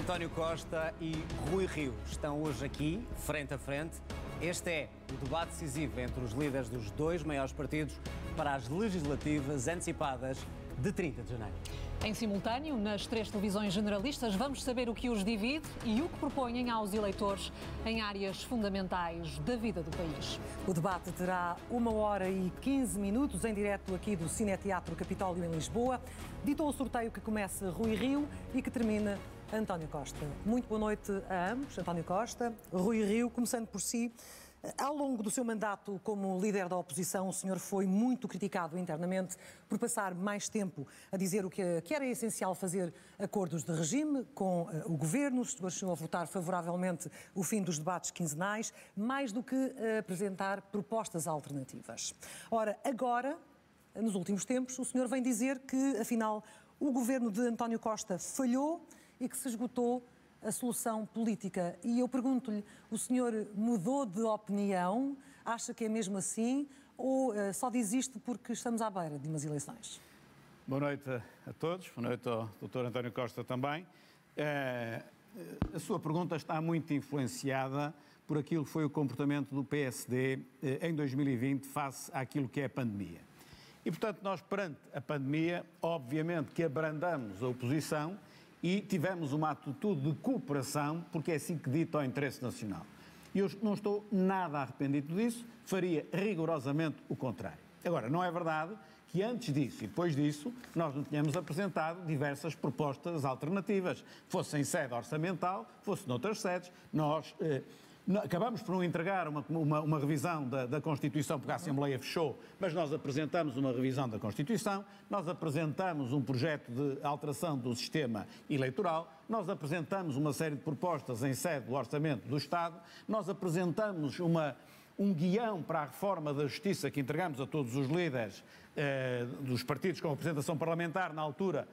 António Costa e Rui Rio estão hoje aqui, frente a frente. Este é o debate decisivo entre os líderes dos dois maiores partidos para as legislativas antecipadas de 30 de janeiro. Em simultâneo, nas 3 televisões generalistas, vamos saber o que os divide e o que propõem aos eleitores em áreas fundamentais da vida do país. O debate terá 1h15 em direto aqui do Cineteatro Capitólio em Lisboa. Ditou o sorteio que começa Rui Rio e que termina António Costa. Muito boa noite a ambos, António Costa, Rui Rio, começando por si. Ao longo do seu mandato como líder da oposição, o senhor foi muito criticado internamente por passar mais tempo a dizer que era essencial fazer acordos de regime com o governo, chegou a votar favoravelmente o fim dos debates quinzenais, mais do que apresentar propostas alternativas. Ora, agora, nos últimos tempos, o senhor vem dizer que, afinal, o governo de António Costa falhou e que se esgotou a solução política. E eu pergunto-lhe, o senhor mudou de opinião? Acha que é mesmo assim? Ou só diz isto porque estamos à beira de umas eleições? Boa noite a todos, boa noite ao Dr. António Costa também. A sua pergunta está muito influenciada por aquilo que foi o comportamento do PSD em 2020 face àquilo que é a pandemia. E, portanto, nós perante a pandemia, obviamente que abrandamos a oposição e tivemos uma atitude de cooperação, porque é assim que dita ao interesse nacional. E eu não estou nada arrependido disso, faria rigorosamente o contrário. Agora, não é verdade que antes disso e depois disso nós não tínhamos apresentado diversas propostas alternativas, fosse em sede orçamental, fosse noutras sedes. Nós acabamos por não entregar uma revisão da Constituição, porque a Assembleia fechou, mas nós apresentamos uma revisão da Constituição, nós apresentamos um projeto de alteração do sistema eleitoral, nós apresentamos uma série de propostas em sede do Orçamento do Estado, nós apresentamos um guião para a reforma da Justiça que entregamos a todos os líderes dos partidos com representação parlamentar na altura.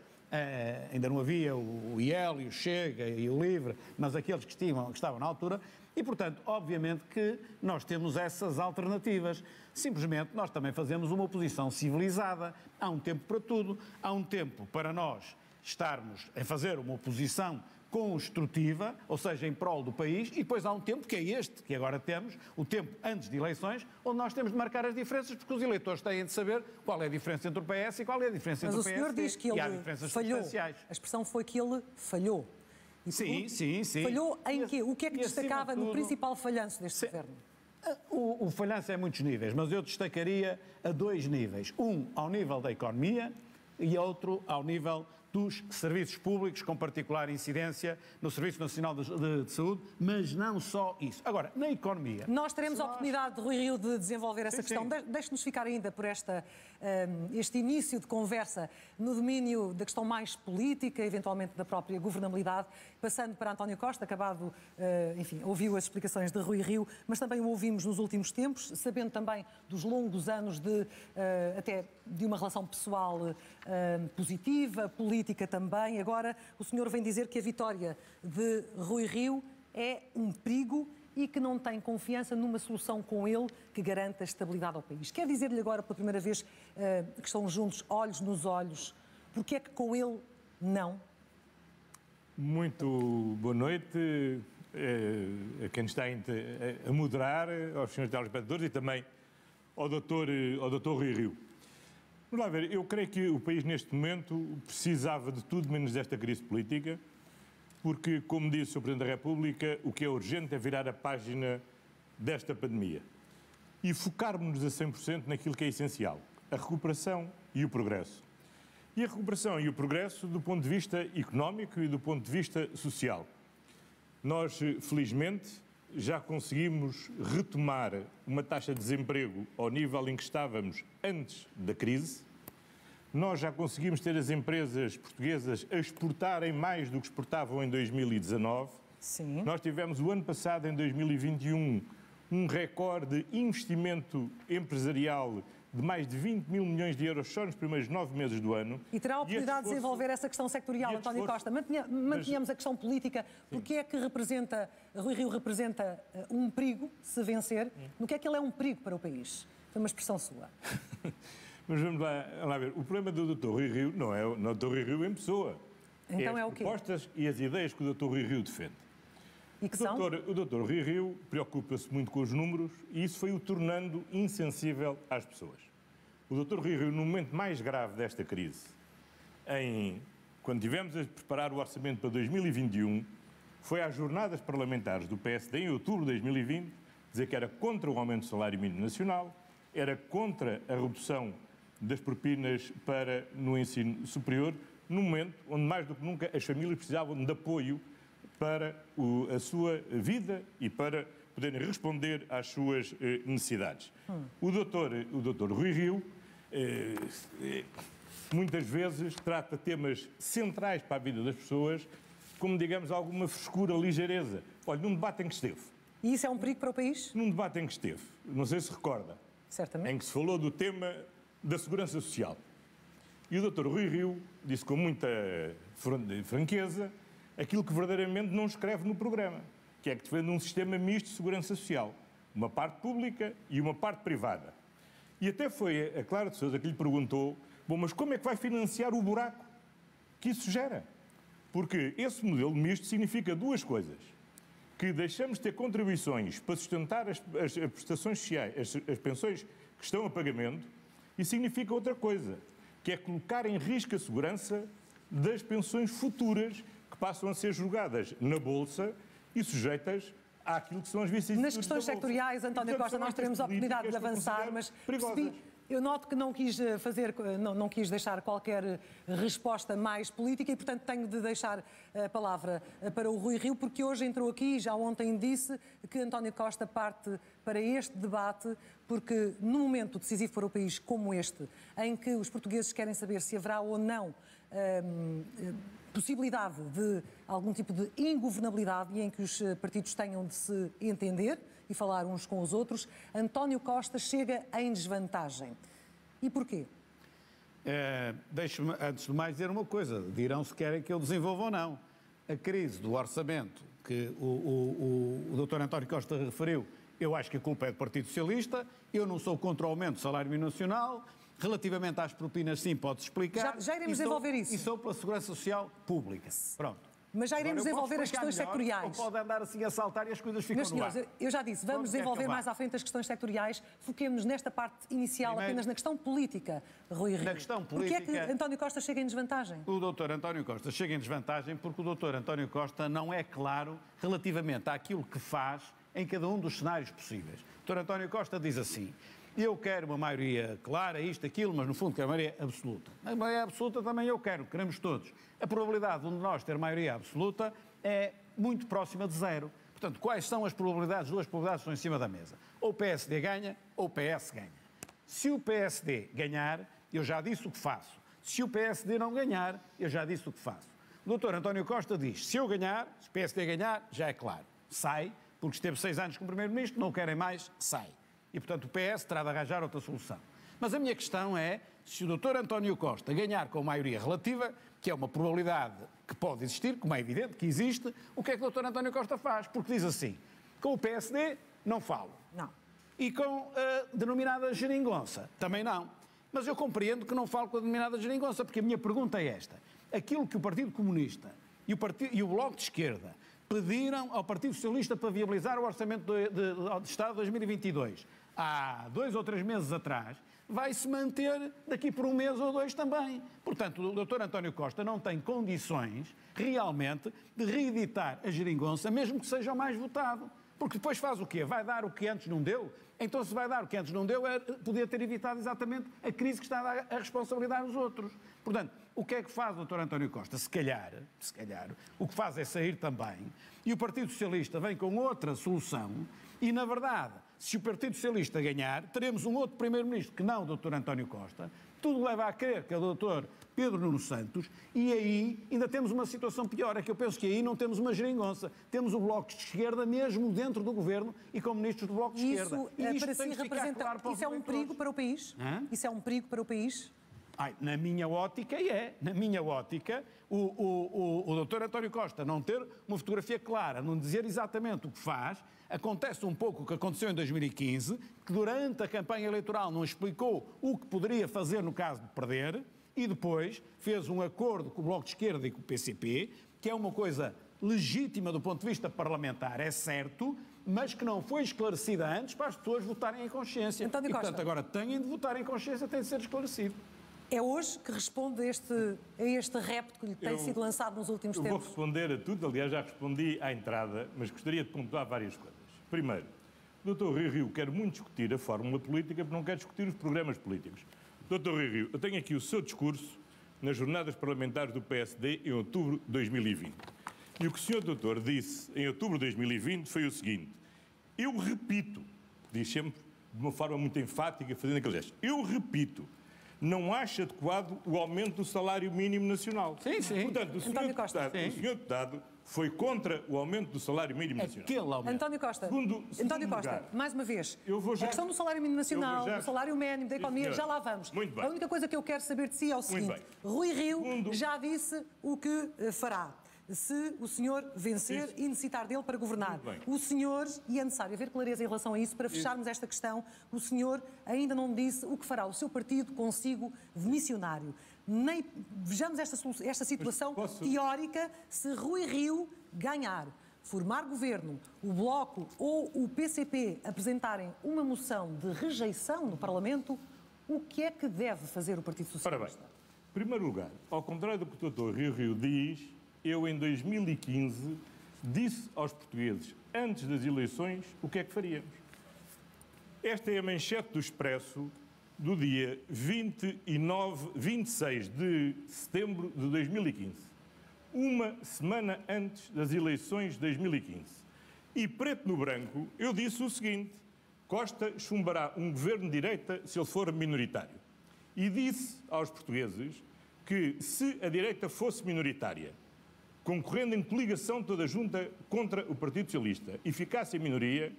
Ainda não havia o IEL e o Chega e o LIVRE, mas aqueles que estavam na altura, e, portanto, obviamente que nós temos essas alternativas. Simplesmente nós também fazemos uma oposição civilizada. Há um tempo para tudo, há um tempo para nós estarmos a fazer uma oposição construtiva, ou seja, em prol do país, e depois há um tempo que é este que agora temos, o tempo antes de eleições, onde nós temos de marcar as diferenças, porque os eleitores têm de saber qual é a diferença entre o PS e qual é a diferença entre o PSD. Mas o senhor diz que ele falhou. A expressão foi que ele falhou. E sim. Falhou em quê? O que é que destacava no principal falhanço deste governo? O falhanço é a muitos níveis, mas eu destacaria a 2 níveis. Um ao nível da economia e outro ao nível dos serviços públicos, com particular incidência no Serviço Nacional de Saúde, mas não só isso. Agora, na economia... Nós teremos a oportunidade, Rui Rio, de desenvolver essa questão. Deixe-nos ficar ainda por este início de conversa no domínio da questão mais política, eventualmente da própria governabilidade, passando para António Costa, acabado, ouviu as explicações de Rui Rio, mas também o ouvimos nos últimos tempos, sabendo também dos longos anos até de uma relação pessoal positiva, política também. Agora, o senhor vem dizer que a vitória de Rui Rio é um perigo e que não tem confiança numa solução com ele que garanta a estabilidade ao país. Quer dizer-lhe agora, pela primeira vez, que estão juntos, olhos nos olhos, porque é que com ele não? Muito boa noite a quem está a moderar, aos senhores telespectadores e também ao doutor Rui Rio. Vamos lá ver, eu creio que o país neste momento precisava de tudo menos desta crise política, porque, como disse o Presidente da República, o que é urgente é virar a página desta pandemia e focarmos-nos a 100% naquilo que é essencial, a recuperação e o progresso. E a recuperação e o progresso do ponto de vista económico e do ponto de vista social. Nós, felizmente, já conseguimos retomar uma taxa de desemprego ao nível em que estávamos antes da crise. Nós já conseguimos ter as empresas portuguesas a exportarem mais do que exportavam em 2019. Sim. Nós tivemos o ano passado, em 2021, um recorde de investimento empresarial de mais de 20 mil milhões de euros só nos primeiros 9 meses do ano. E terá a oportunidade de desenvolver essa questão sectorial, António Costa. Mantenhamos a questão política. Porque é que Rui Rio representa um perigo, se vencer? No que é que ele é um perigo para o país? Foi uma expressão sua. Mas vamos lá ver. O problema do Dr. Rui Rio não é o Dr. Rui Rio em pessoa. Então as é o quê? propostas e as ideias que o Dr. Rui Rio defende. E que são? O Dr. Rui Rio preocupa-se muito com os números e isso foi o tornando insensível às pessoas. O Dr. Rui Rio, no momento mais grave desta crise, quando tivemos a preparar o orçamento para 2021, foi às jornadas parlamentares do PSD, em outubro de 2020, dizer que era contra o aumento do salário mínimo nacional, era contra a redução das propinas no ensino superior, no momento onde, mais do que nunca, as famílias precisavam de apoio para a sua vida e para poderem responder às suas necessidades. O doutor Rui Rio muitas vezes trata temas centrais para a vida das pessoas como, digamos, alguma frescura, ligeireza. Olha, num debate em que esteve. E isso é um perigo para o país? Num debate em que esteve, não sei se recorda, Certamente. em que se falou do tema da segurança social. E o Dr. Rui Rio disse com muita franqueza aquilo que verdadeiramente não escreve no programa, que é que defende um sistema misto de segurança social, uma parte pública e uma parte privada. E até foi a Clara de Sousa que lhe perguntou, bom, mas como é que vai financiar o buraco que isso gera? Porque esse modelo misto significa duas coisas. Que deixamos de ter contribuições para sustentar as prestações sociais, as pensões que estão a pagamento, e significa outra coisa, que é colocar em risco a segurança das pensões futuras que passam a ser julgadas na Bolsa e sujeitas àquilo que são as vicissitudes. Nas questões sectoriais, António Costa, nós teremos a oportunidade de avançar, mas percebi, eu noto que não quis deixar qualquer resposta mais política e, portanto, tenho de deixar a palavra para o Rui Rio, porque hoje entrou aqui, já ontem disse, que António Costa parte para este debate, porque num momento decisivo para o país como este, em que os portugueses querem saber se haverá ou não possibilidade de algum tipo de ingovernabilidade e em que os partidos tenham de se entender e falar uns com os outros, António Costa chega em desvantagem. E porquê? Deixe-me, antes de mais, dizer uma coisa. Dirão se querem que eu desenvolva ou não. A crise do orçamento que o Dr. António Costa referiu, eu acho que a culpa é do Partido Socialista. Eu não sou contra o aumento do salário mínimo nacional. Relativamente às propinas, sim, pode-se explicar. Já iremos desenvolver isso. E sou pela segurança social pública. Pronto. Mas já iremos desenvolver as questões sectoriais. Ou pode andar assim a saltar e as coisas ficam no ar. Eu já disse, vamos desenvolver mais à frente as questões sectoriais. Foquemos nesta parte inicial apenas na questão política, Rui Rio. Na questão política... Porquê é que António Costa chega em desvantagem? O Dr. António Costa chega em desvantagem porque o Dr. António Costa não é claro relativamente àquilo que faz em cada um dos cenários possíveis. O Dr. António Costa diz assim: eu quero uma maioria clara, isto, aquilo, mas no fundo quero uma maioria absoluta. A maioria absoluta também eu quero, queremos todos. A probabilidade de um de nós ter maioria absoluta é muito próxima de zero. Portanto, quais são as probabilidades? Duas probabilidades estão em cima da mesa. Ou o PSD ganha, ou o PS ganha. Se o PSD ganhar, eu já disse o que faço. Se o PSD não ganhar, eu já disse o que faço. O Dr. António Costa diz, se eu ganhar, se o PSD ganhar, já é claro. Sai, porque esteve 6 anos como Primeiro-Ministro, não o querem mais, sai. E, portanto, o PS terá de arranjar outra solução. Mas a minha questão é, se o Dr. António Costa ganhar com maioria relativa, que é uma probabilidade que pode existir, como é evidente que existe, o que é que o Dr. António Costa faz? Porque diz assim, com o PSD não falo. Não. E com a denominada geringonça, também não. Mas eu compreendo que não falo com a denominada geringonça, porque a minha pergunta é esta. Aquilo que o Partido Comunista e o Bloco de Esquerda pediram ao Partido Socialista para viabilizar o Orçamento de Estado de 2022, há 2 ou 3 meses atrás, vai-se manter daqui por 1 mês ou 2 também. Portanto, o Dr. António Costa não tem condições, realmente, de reeditar a geringonça, mesmo que seja o mais votado. Porque depois faz o quê? Vai dar o que antes não deu? Então, se vai dar o que antes não deu, podia ter evitado exatamente a crise que está a dar a responsabilidade dos outros. Portanto, o que é que faz o Dr. António Costa? Se calhar, o que faz é sair também, e o Partido Socialista vem com outra solução, e, na verdade, se o Partido Socialista ganhar, teremos um outro Primeiro-Ministro que não o Dr. António Costa. Tudo leva a crer que é o Dr. Pedro Nuno Santos, e aí ainda temos uma situação pior, é que eu penso que aí não temos uma geringonça, temos o Bloco de Esquerda mesmo dentro do Governo e com ministros do Bloco de Esquerda. Isso, para si, representa... Isso é um perigo para o país? Isso é um perigo para o país? Na minha ótica é. Na minha ótica, o Dr. António Costa não ter uma fotografia clara, não dizer exatamente o que faz, acontece um pouco o que aconteceu em 2015, que durante a campanha eleitoral não explicou o que poderia fazer no caso de perder, E depois fez um acordo com o Bloco de Esquerda e com o PCP, que é uma coisa legítima do ponto de vista parlamentar, é certo, mas que não foi esclarecida antes para as pessoas votarem em consciência. António e, Costa. portanto, agora têm de votar em consciência, tem de ser esclarecido. É hoje que responde a este repto que lhe tem sido lançado nos últimos Eu tempos? vou responder a tudo, aliás, já respondi à entrada, mas gostaria de pontuar várias coisas. Primeiro, o Dr. Rui Rio quer muito discutir a fórmula política, mas não quer discutir os programas políticos. Dr. Rui Rio, eu tenho aqui o seu discurso nas jornadas parlamentares do PSD em outubro de 2020. E o que o Sr. Doutor disse em outubro de 2020 foi o seguinte: eu repito, diz sempre de uma forma muito enfática, fazendo aquele gesto, eu repito, não acho adequado o aumento do salário mínimo nacional. Sim, sim. Portanto, o senhor deputado foi contra o aumento do salário mínimo nacional. Aquele aumento. António Costa, Segundo Costa, mais uma vez, já, a questão do salário mínimo nacional, do salário mínimo, da economia, senhor. já lá vamos. Muito bem. A única coisa que eu quero saber de si é o seguinte: Rui Rio já disse o que fará se o senhor vencer e necessitar dele para governar. O senhor, e é necessário haver clareza em relação a isso, para fecharmos esta questão, o senhor ainda não disse o que fará o seu partido consigo de missionário. Nem vejamos esta situação teórica. Se Rui Rio ganhar, formar governo, o Bloco ou o PCP apresentarem uma moção de rejeição no Parlamento, o que é que deve fazer o Partido Socialista? Ora bem, em primeiro lugar, ao contrário do que o Dr. Rui Rio diz, eu em 2015 disse aos portugueses, antes das eleições, o que é que faríamos. Esta é a manchete do Expresso do dia 26 de setembro de 2015. Uma semana antes das eleições de 2015. E, preto no branco, eu disse o seguinte: Costa chumbará um governo de direita se ele for minoritário. E disse aos portugueses que, se a direita fosse minoritária, concorrendo em coligação toda junta contra o Partido Socialista e ficasse em minoria,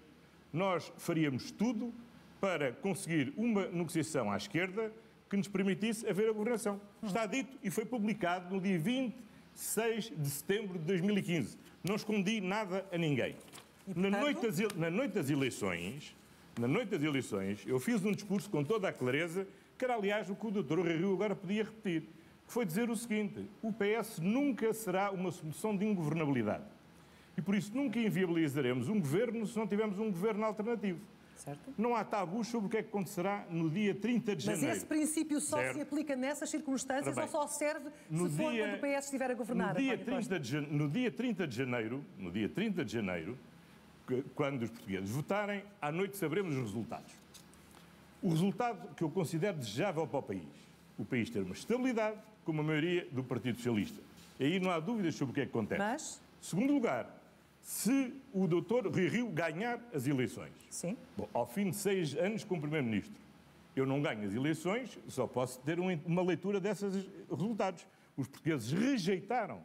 nós faríamos tudo para conseguir uma negociação à esquerda que nos permitisse haver a governação. Está dito e foi publicado no dia 26 de setembro de 2015. Não escondi nada a ninguém. Na noite das eleições, eu fiz um discurso com toda a clareza, que era, aliás, o que o Dr. Rui Rio agora podia repetir, que foi dizer o seguinte: o PS nunca será uma solução de ingovernabilidade. E, por isso, nunca inviabilizaremos um governo se não tivermos um governo alternativo. Certo. Não há tabus sobre o que é que acontecerá no dia 30 de janeiro. Mas esse princípio só se aplica nessas circunstâncias ou só serve se for quando o PS estiver a governar? No dia 30 de janeiro, quando os portugueses votarem, à noite saberemos os resultados. O resultado que eu considero desejável para o país ter uma estabilidade com uma maioria do Partido Socialista. E aí não há dúvidas sobre o que é que acontece. Mas... Segundo lugar, se o Dr. Rui Rio ganhar as eleições, sim. Bom, ao fim de 6 anos como Primeiro-Ministro, eu não ganho as eleições, só posso ter uma leitura desses resultados. Os portugueses rejeitaram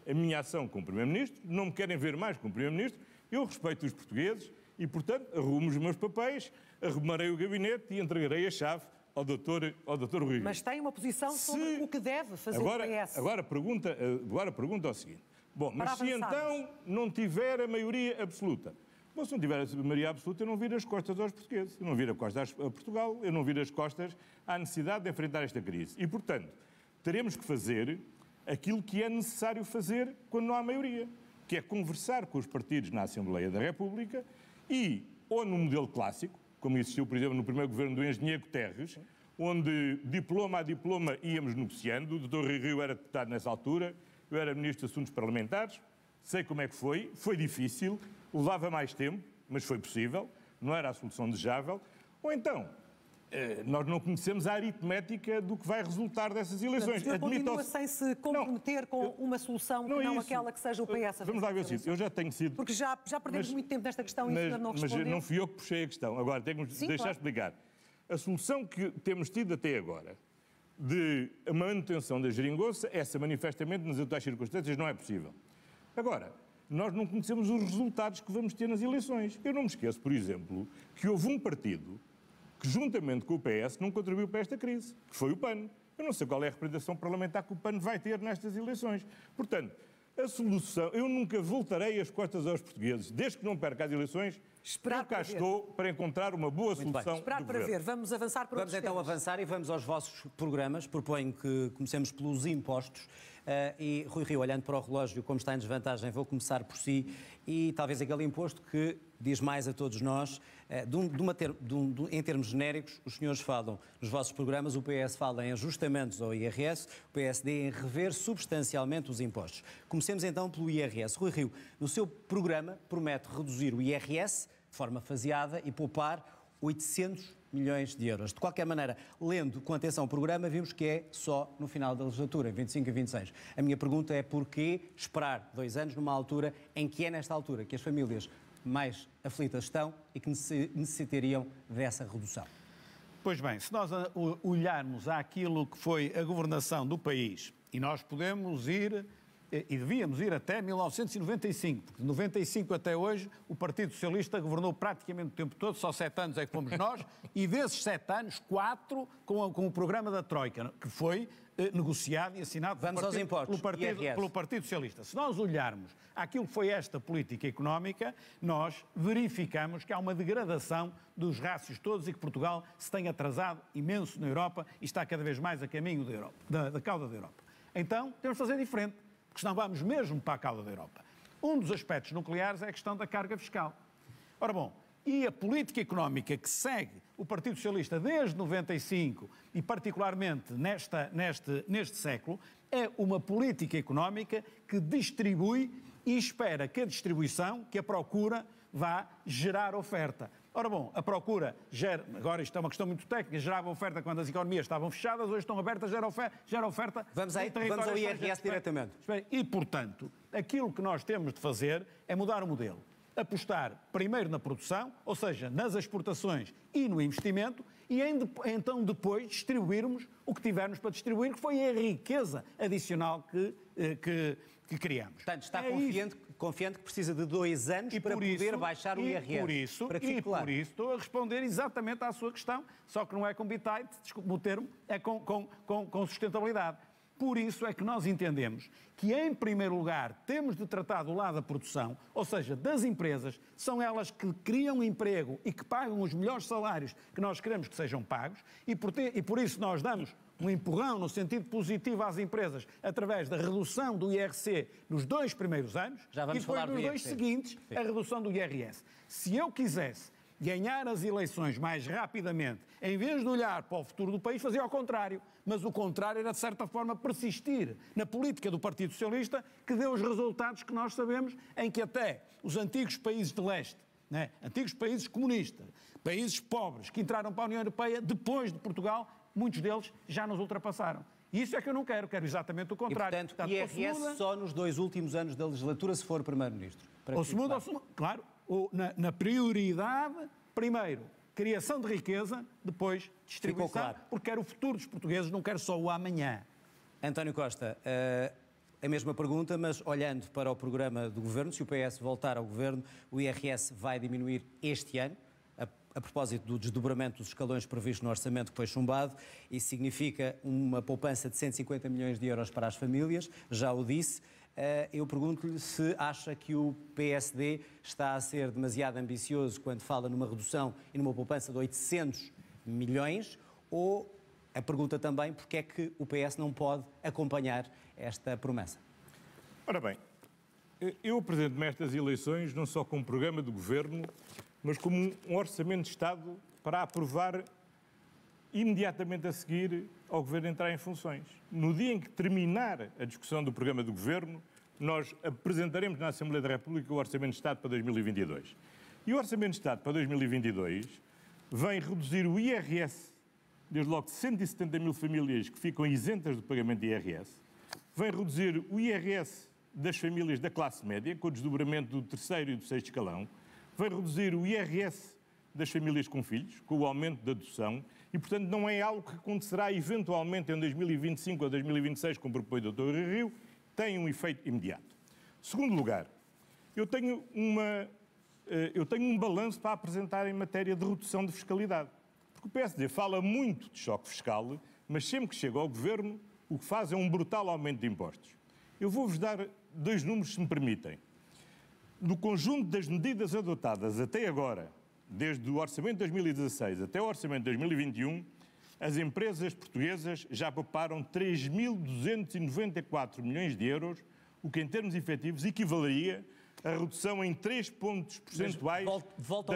a minha ação como Primeiro-Ministro, não me querem ver mais como Primeiro-Ministro, eu respeito os portugueses e, portanto, arrumo os meus papéis, arrumarei o gabinete e entregarei a chave ao Dr. Rui Rio. Mas tem uma posição sobre o que deve fazer o PS. Agora a pergunta é o seguinte: bom, mas se então não tiver a maioria absoluta? Bom, se não tiver a maioria absoluta, eu não viro as costas aos portugueses, eu não viro as costas a Portugal, eu não viro as costas à necessidade de enfrentar esta crise. E, portanto, teremos que fazer aquilo que é necessário fazer quando não há maioria, que é conversar com os partidos na Assembleia da República e, ou no modelo clássico, como existiu, por exemplo, no primeiro governo do engenheiro Guterres, onde diploma a diploma íamos negociando. O Dr. Rui Rio era deputado nessa altura, eu era Ministro de Assuntos Parlamentares, sei como é que foi difícil, levava mais tempo, mas foi possível, não era a solução desejável. Ou então, nós não conhecemos a aritmética do que vai resultar dessas eleições. O senhor continua sem se comprometer com uma solução que não aquela que seja o PS. Vamos lá ver se eu já tenho sido... Porque já perdemos muito tempo nesta questão e o senhor não respondeu. Mas não fui eu que puxei a questão. Agora, tenho que deixar explicar. A solução que temos tido até agora de manutenção da geringonça, essa manifestamente nas atuais circunstâncias não é possível. Agora, nós não conhecemos os resultados que vamos ter nas eleições. Eu não me esqueço, por exemplo, que houve um partido que, juntamente com o PS, não contribuiu para esta crise, que foi o PAN. Eu não sei qual é a representação parlamentar que o PAN vai ter nestas eleições. Portanto, A solução, eu nunca voltarei as costas aos portugueses. Desde que não perca as eleições, eu cá estou para encontrar uma boa solução. Esperar para ver. Vamos avançar para Vamos então avançar e vamos aos vossos programas. Proponho que comecemos pelos impostos. E, Rui Rio, olhando para o relógio, como está em desvantagem, vou começar por si. E talvez aquele imposto que diz mais a todos nós. Em termos genéricos, os senhores falam nos vossos programas, o PS fala em ajustamentos ao IRS, o PSD em rever substancialmente os impostos. Comecemos então pelo IRS. Rui Rio, no seu programa promete reduzir o IRS de forma faseada e poupar 800 milhões de euros. De qualquer maneira, lendo com atenção o programa, vimos que é só no final da legislatura, 25 e 26. A minha pergunta é porquê esperar 2 anos numa altura em que é nesta altura que as famílias mais aflitas estão e que necessitariam dessa redução? Pois bem, se nós olharmos àquilo que foi a governação do país, e nós podemos ir, e devíamos ir até 1995, porque de 95 até hoje o Partido Socialista governou praticamente o tempo todo, só 7 anos é que fomos nós, e desses 7 anos, 4 com o programa da Troika, que foi negociado e assinado pelo Partido Socialista. Se nós olharmos àquilo que foi esta política económica, nós verificamos que há uma degradação dos rácios todos e que Portugal se tem atrasado imenso na Europa e está cada vez mais a caminho da Europa, da cauda da Europa. Então, temos de fazer diferente, porque senão vamos mesmo para a cauda da Europa. Um dos aspectos nucleares é a questão da carga fiscal. Ora bom, e a política económica que segue o Partido Socialista desde 95 e particularmente neste século é uma política económica que distribui e espera que a distribuição, que a procura, vá gerar oferta. Ora bom, a procura gera, agora isto é uma questão muito técnica, gerava oferta quando as economias estavam fechadas, hoje estão abertas, gera oferta. Vamos ao IRS diretamente. E, portanto, aquilo que nós temos de fazer é mudar o modelo. Apostar primeiro na produção, ou seja, nas exportações e no investimento, e então depois distribuirmos o que tivermos para distribuir, que foi a riqueza adicional que criamos. Portanto, está confiante que precisa de 2 anos para poder baixar o IRS. Por isso estou a responder exatamente à sua questão, só que não é com bitite, desculpe o termo, é com sustentabilidade. Por isso é que nós entendemos que, em primeiro lugar, temos de tratar do lado da produção, ou seja, das empresas, são elas que criam emprego e que pagam os melhores salários que nós queremos que sejam pagos, e por isso nós damos um empurrão no sentido positivo às empresas através da redução do IRC nos 2 primeiros anos e depois nos 2 seguintes a redução do IRS. Se eu quisesse ganhar as eleições mais rapidamente, em vez de olhar para o futuro do país, fazia ao contrário. Mas o contrário era, de certa forma, persistir na política do Partido Socialista, que deu os resultados que nós sabemos, em que até os antigos países de leste, né, antigos países comunistas, países pobres que entraram para a União Europeia, depois de Portugal, muitos deles já nos ultrapassaram. E isso é que eu não quero exatamente o contrário. E, portanto, IRS só nos 2 últimos anos da legislatura, se for Primeiro-Ministro. Ou se muda, claro, na prioridade, primeiro, criação de riqueza, depois distribuição, claro. Porque quero o futuro dos portugueses, não quero só o amanhã. António Costa, a mesma pergunta, mas olhando para o programa do Governo, se o PS voltar ao Governo, o IRS vai diminuir este ano, a propósito do desdobramento dos escalões previsto no orçamento que foi chumbado. Isso significa uma poupança de 150 milhões de euros para as famílias, já o disse. Eu pergunto-lhe se acha que o PSD está a ser demasiado ambicioso quando fala numa redução e numa poupança de 800 milhões, ou a pergunta também porque é que o PS não pode acompanhar esta promessa. Ora bem, eu apresento-me a estas eleições não só como programa do Governo, mas como um orçamento de Estado para aprovar imediatamente a seguir ao Governo entrar em funções. No dia em que terminar a discussão do programa do Governo, nós apresentaremos na Assembleia da República o Orçamento de Estado para 2022. E o Orçamento de Estado para 2022 vem reduzir o IRS, desde logo de 170 mil famílias que ficam isentas do pagamento de IRS, vem reduzir o IRS das famílias da classe média, com o desdobramento do 3º e do 6º escalão, vai reduzir o IRS das famílias com filhos, com o aumento da adoção, e, portanto, não é algo que acontecerá eventualmente em 2025 ou 2026, como propõe o Dr. Rui Rio, tem um efeito imediato. Segundo lugar, eu tenho um balanço para apresentar em matéria de redução de fiscalidade. Porque o PSD fala muito de choque fiscal, mas sempre que chega ao Governo, o que faz é um brutal aumento de impostos. Eu vou-vos dar dois números, se me permitem. No conjunto das medidas adotadas até agora, desde o Orçamento de 2016 até o Orçamento de 2021, as empresas portuguesas já pouparam 3.294 milhões de euros, o que em termos efetivos equivaleria a redução em 3 pontos percentuais da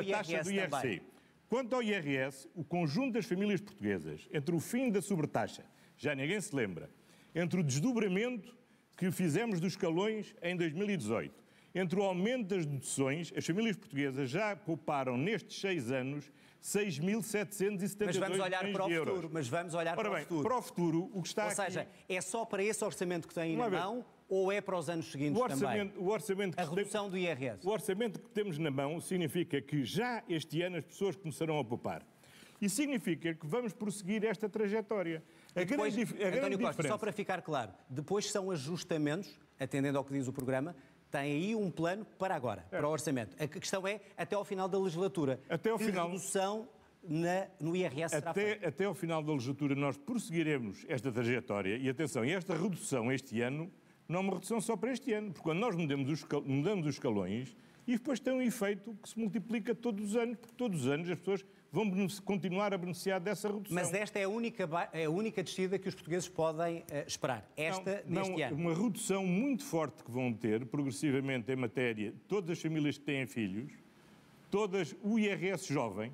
taxa do IRC. Também. Quanto ao IRS, o conjunto das famílias portuguesas, entre o fim da sobretaxa, já ninguém se lembra, entre o desdobramento que fizemos dos escalões em 2018, entre o aumento das deduções, as famílias portuguesas já pouparam nestes 6 anos 6.772 milhões de euros. Mas vamos olhar para o futuro. Para o futuro, o que está aqui... Ou seja, é só para esse orçamento que tem na mão ou é para os anos seguintes também? A redução do IRS. O orçamento que temos na mão significa que já este ano as pessoas começarão a poupar. E significa que vamos prosseguir esta trajetória. António Costa, só para ficar claro, depois são ajustamentos, atendendo ao que diz o programa, tem aí um plano para agora, para o orçamento. A questão é, até ao final da legislatura, que redução no IRS será feita? Até ao final da legislatura nós prosseguiremos esta trajetória e, atenção, esta redução este ano não é uma redução só para este ano, porque quando nós mudamos os escalões, e depois tem um efeito que se multiplica todos os anos, porque todos os anos as pessoas vão continuar a beneficiar dessa redução. Mas esta é a única descida que os portugueses podem esperar, neste ano. Uma redução muito forte que vão ter, progressivamente, em matéria, todas as famílias que têm filhos, o IRS jovem,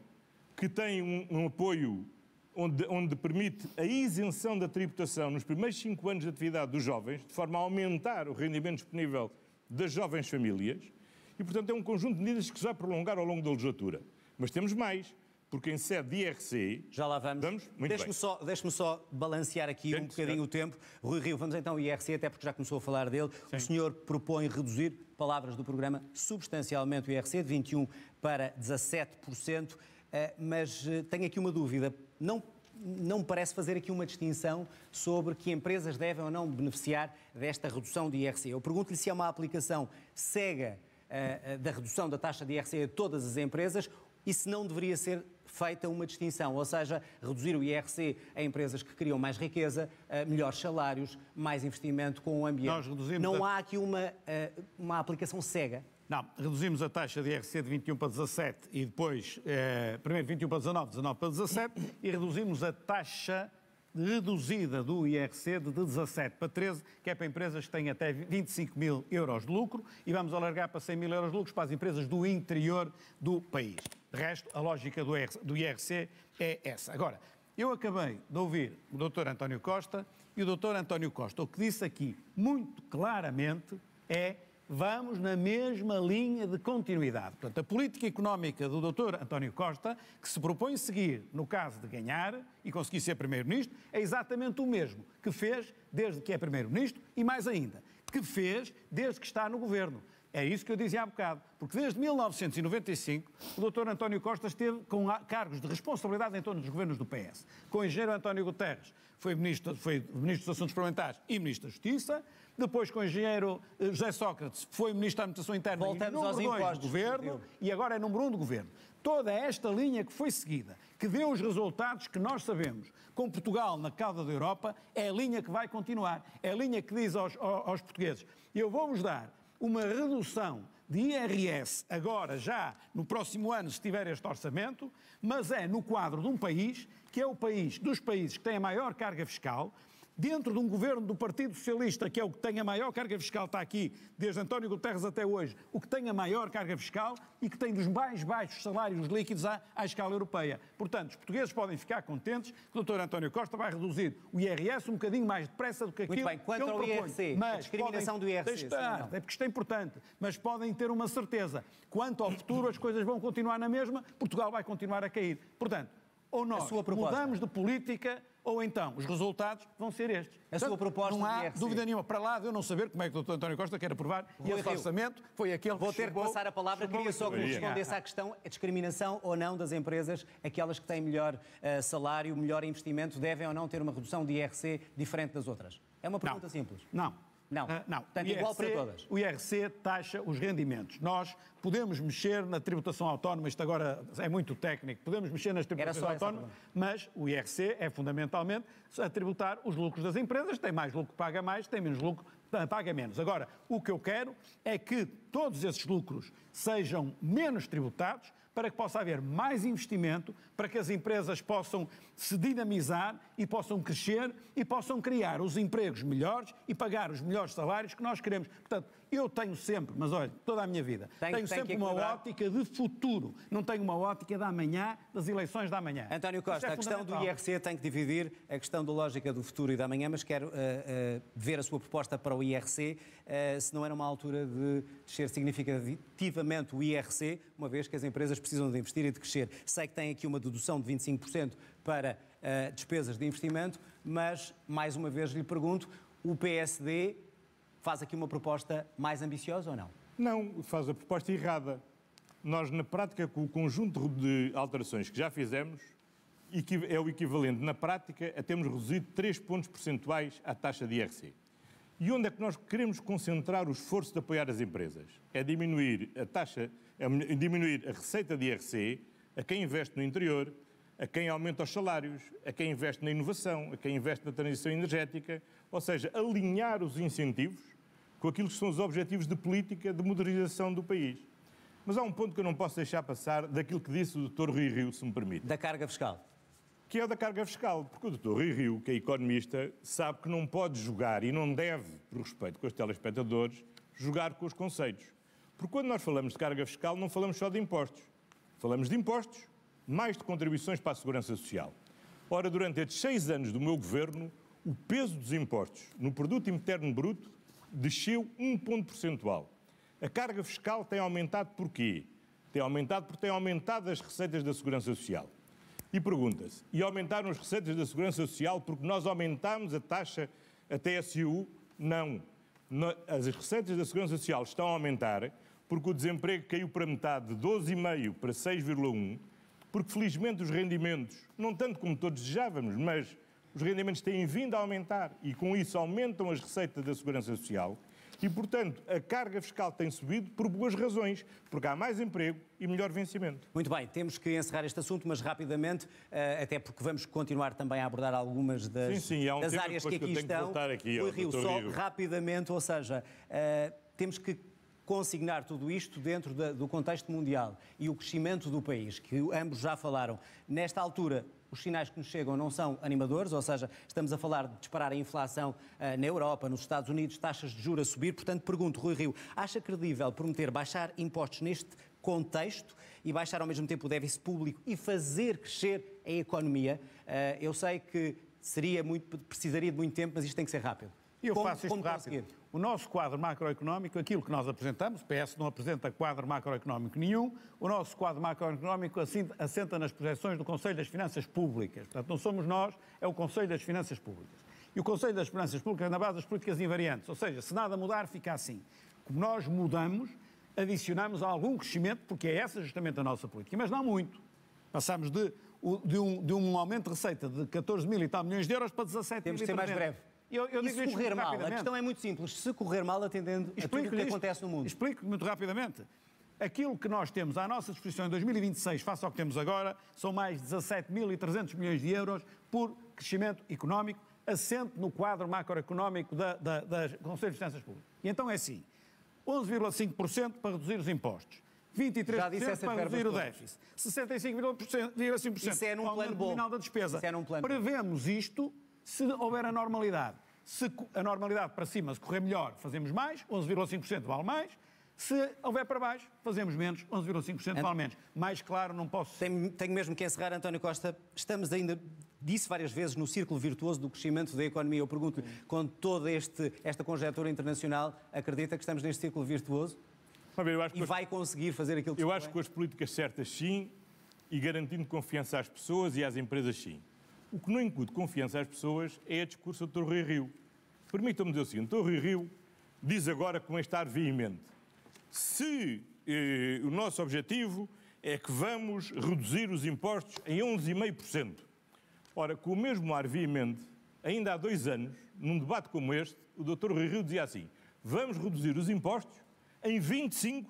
que tem um apoio onde permite a isenção da tributação nos primeiros 5 anos de atividade dos jovens, de forma a aumentar o rendimento disponível das jovens famílias, e, portanto, é um conjunto de medidas que se vai prolongar ao longo da legislatura. Mas temos mais, porque em sede de IRC... Já lá vamos. Deixe-me só balancear aqui um bocadinho o tempo. Rui Rio, vamos então ao IRC, até porque já começou a falar dele. Sim. O senhor propõe reduzir, palavras do programa, substancialmente o IRC, de 21% para 17%, mas tenho aqui uma dúvida. Não me parece fazer aqui uma distinção sobre que empresas devem ou não beneficiar desta redução de IRC. Eu pergunto-lhe se é uma aplicação cega da redução da taxa de IRC a todas as empresas e se não deveria ser feita uma distinção, ou seja, reduzir o IRC a empresas que criam mais riqueza, melhores salários, mais investimento com o ambiente. Não há aqui uma aplicação cega? Não, reduzimos a taxa de IRC de 21 para 17 e depois, primeiro 21 para 19, 19 para 17 e reduzimos a taxa reduzida do IRC de 17 para 13, que é para empresas que têm até 25 mil euros de lucro e vamos alargar para 100 mil euros de lucro para as empresas do interior do país. De resto, a lógica do IRC é essa. Agora, eu acabei de ouvir o Dr. António Costa e o Dr. António Costa, o que disse aqui muito claramente é: vamos na mesma linha de continuidade. Portanto, a política económica do Dr. António Costa, que se propõe seguir no caso de ganhar e conseguir ser Primeiro-Ministro, é exatamente o mesmo que fez desde que é Primeiro-Ministro e, mais ainda, que fez desde que está no Governo. É isso que eu dizia há bocado, porque desde 1995 o Dr. António Costa esteve com cargos de responsabilidade em todos os governos do PS. Com o engenheiro António Guterres foi Ministro dos Assuntos Parlamentares e Ministro da Justiça. Depois, com o engenheiro José Sócrates, foi Ministro da Administração Interna e número 2 do Governo, e agora é número 1 do Governo. Toda esta linha que foi seguida, que deu os resultados que nós sabemos, com Portugal na cauda da Europa, é a linha que vai continuar. É a linha que diz aos portugueses: eu vou-vos dar uma redução de IRS agora, já no próximo ano, se tiver este orçamento, mas é no quadro de um país que é o país dos países que tem a maior carga fiscal, dentro de um governo do Partido Socialista, que é o que tem a maior carga fiscal, está aqui, desde António Guterres até hoje, o que tem a maior carga fiscal e que tem dos mais baixos salários líquidos à escala europeia. Portanto, os portugueses podem ficar contentes que o Dr. António Costa vai reduzir o IRS um bocadinho mais depressa do que aquilo que ele propõe. Muito bem, quanto ao IRC, a discriminação do IRC. É porque isto é importante, mas podem ter uma certeza. Quanto ao futuro, as coisas vão continuar na mesma, Portugal vai continuar a cair. Portanto, ou nós mudamos de política, ou então os resultados vão ser estes. A sua proposta não há dúvida nenhuma. Para lá de eu não saber como é que o Dr. António Costa quer aprovar e esse orçamento foi aquele que Vou ter que passar a palavra. Queria só que me respondesse à questão: a discriminação ou não das empresas, aquelas que têm melhor salário, melhor investimento, devem ou não ter uma redução de IRC diferente das outras? É uma pergunta simples. Não. Não. Portanto, igual para todas. O IRC taxa os rendimentos. Nós podemos mexer na tributação autónoma, isto agora é muito técnico, podemos mexer nas tributações autónomas, mas o IRC é fundamentalmente a tributar os lucros das empresas. Tem mais lucro, paga mais, tem menos lucro, paga menos. Agora, o que eu quero é que todos esses lucros sejam menos tributados, para que possa haver mais investimento, para que as empresas possam se dinamizar e possam crescer e possam criar os empregos melhores e pagar os melhores salários que nós queremos. Portanto, eu tenho sempre, mas olha, toda a minha vida, tenho sempre uma ótica de futuro, não tenho uma ótica da amanhã, das eleições da amanhã. António Costa, a questão do IRC tem que dividir a questão da lógica do futuro e da amanhã, mas quero ver a sua proposta para o IRC, se não era uma altura de descer significativamente o IRC, uma vez que as empresas precisam de investir e de crescer. Sei que tem aqui uma dedução de 25% para despesas de investimento, mas, mais uma vez, lhe pergunto, o PSD faz aqui uma proposta mais ambiciosa ou não? Não, faz a proposta errada. Nós, na prática, com o conjunto de alterações que já fizemos, é o equivalente, na prática, a termos reduzido 3 pontos percentuais à taxa de IRC. E onde é que nós queremos concentrar o esforço de apoiar as empresas? É diminuir a taxa, diminuir a receita de IRC a quem investe no interior, a quem aumenta os salários, a quem investe na inovação, a quem investe na transição energética, ou seja, alinhar os incentivos com aquilo que são os objetivos de política de modernização do país. Mas há um ponto que eu não posso deixar passar daquilo que disse o Dr. Rui Rio, se me permite. Da carga fiscal. Que é o da carga fiscal, porque o Dr. Rui Rio, que é economista, sabe que não pode jogar e não deve, por respeito com os telespectadores, jogar com os conceitos. Porque quando nós falamos de carga fiscal, não falamos só de impostos. Falamos de impostos, mais de contribuições para a Segurança Social. Ora, durante estes 6 anos do meu governo, o peso dos impostos no produto interno bruto desceu 1 ponto percentual. A carga fiscal tem aumentado porquê? Tem aumentado porque tem aumentado as receitas da Segurança Social. E pergunta-se, e aumentaram as receitas da Segurança Social porque nós aumentámos a taxa, a TSU? Não. As receitas da Segurança Social estão a aumentar porque o desemprego caiu para metade, de 12,5% para 6,1%, porque felizmente os rendimentos, não tanto como todos desejávamos, mas os rendimentos têm vindo a aumentar e com isso aumentam as receitas da Segurança Social. E, portanto, a carga fiscal tem subido por boas razões, porque há mais emprego e melhor vencimento. Muito bem, temos que encerrar este assunto, mas rapidamente, até porque vamos continuar também a abordar algumas das áreas que aqui estão. Rui Rio, só rapidamente, ou seja, temos que consignar tudo isto dentro do contexto mundial e o crescimento do país, que ambos já falaram. Nesta altura, os sinais que nos chegam não são animadores, ou seja, estamos a falar de disparar a inflação na Europa, nos Estados Unidos, taxas de juros a subir. Portanto, pergunto, Rui Rio, acha credível prometer baixar impostos neste contexto e baixar ao mesmo tempo o déficit público e fazer crescer a economia? Eu sei que precisaria de muito tempo, mas isto tem que ser rápido. Eu faço isto rápido. O nosso quadro macroeconómico, aquilo que nós apresentamos, o PS não apresenta quadro macroeconómico nenhum, o nosso quadro macroeconómico assenta nas projeções do Conselho das Finanças Públicas. Portanto, não somos nós, é o Conselho das Finanças Públicas. E o Conselho das Finanças Públicas é na base das políticas invariantes, ou seja, se nada mudar, fica assim. Como nós mudamos, adicionamos algum crescimento, porque é essa justamente a nossa política, mas não muito. Passamos de um aumento de receita de 14 mil e tal milhões de euros para 17 Temos de ser mais breve. E se correr mal? A questão é muito simples. Se correr mal, atendendo a tudo o que acontece no mundo. Explico muito rapidamente. Aquilo que nós temos à nossa disposição em 2026, face ao que temos agora, são mais 17.300 milhões de euros por crescimento económico, assente no quadro macroeconómico da Conselho de Finanças Públicas. E então é assim, 11,5% para reduzir os impostos, 23% para reduzir o déficit, 65,5% Isso é num plano bom. Nominal da despesa. Isso é num plano Prevemos isto se houver a normalidade. Se a normalidade para cima, se correr melhor, fazemos mais, 11,5% vale mais. Se houver para baixo, fazemos menos, 11,5% vale menos. Mais claro, não posso... Tenho mesmo que encerrar, António Costa. Estamos ainda, disse várias vezes, no círculo virtuoso do crescimento da economia. Eu pergunto-lhe, com toda esta conjectura internacional, acredita que estamos neste círculo virtuoso? E vai conseguir fazer aquilo que eu acho que com as políticas certas, sim, e garantindo confiança às pessoas e às empresas, sim. O que não incute confiança às pessoas é a discurso do Dr. Rui Rio. Permitam-me dizer o seguinte, o Dr. Rui Rio diz agora com este ar veemente, se o nosso objetivo é que vamos reduzir os impostos em 11,5%. Ora, com o mesmo ar veemente, ainda há 2 anos, num debate como este, o Dr. Rui Rio dizia assim, vamos reduzir os impostos em 25%.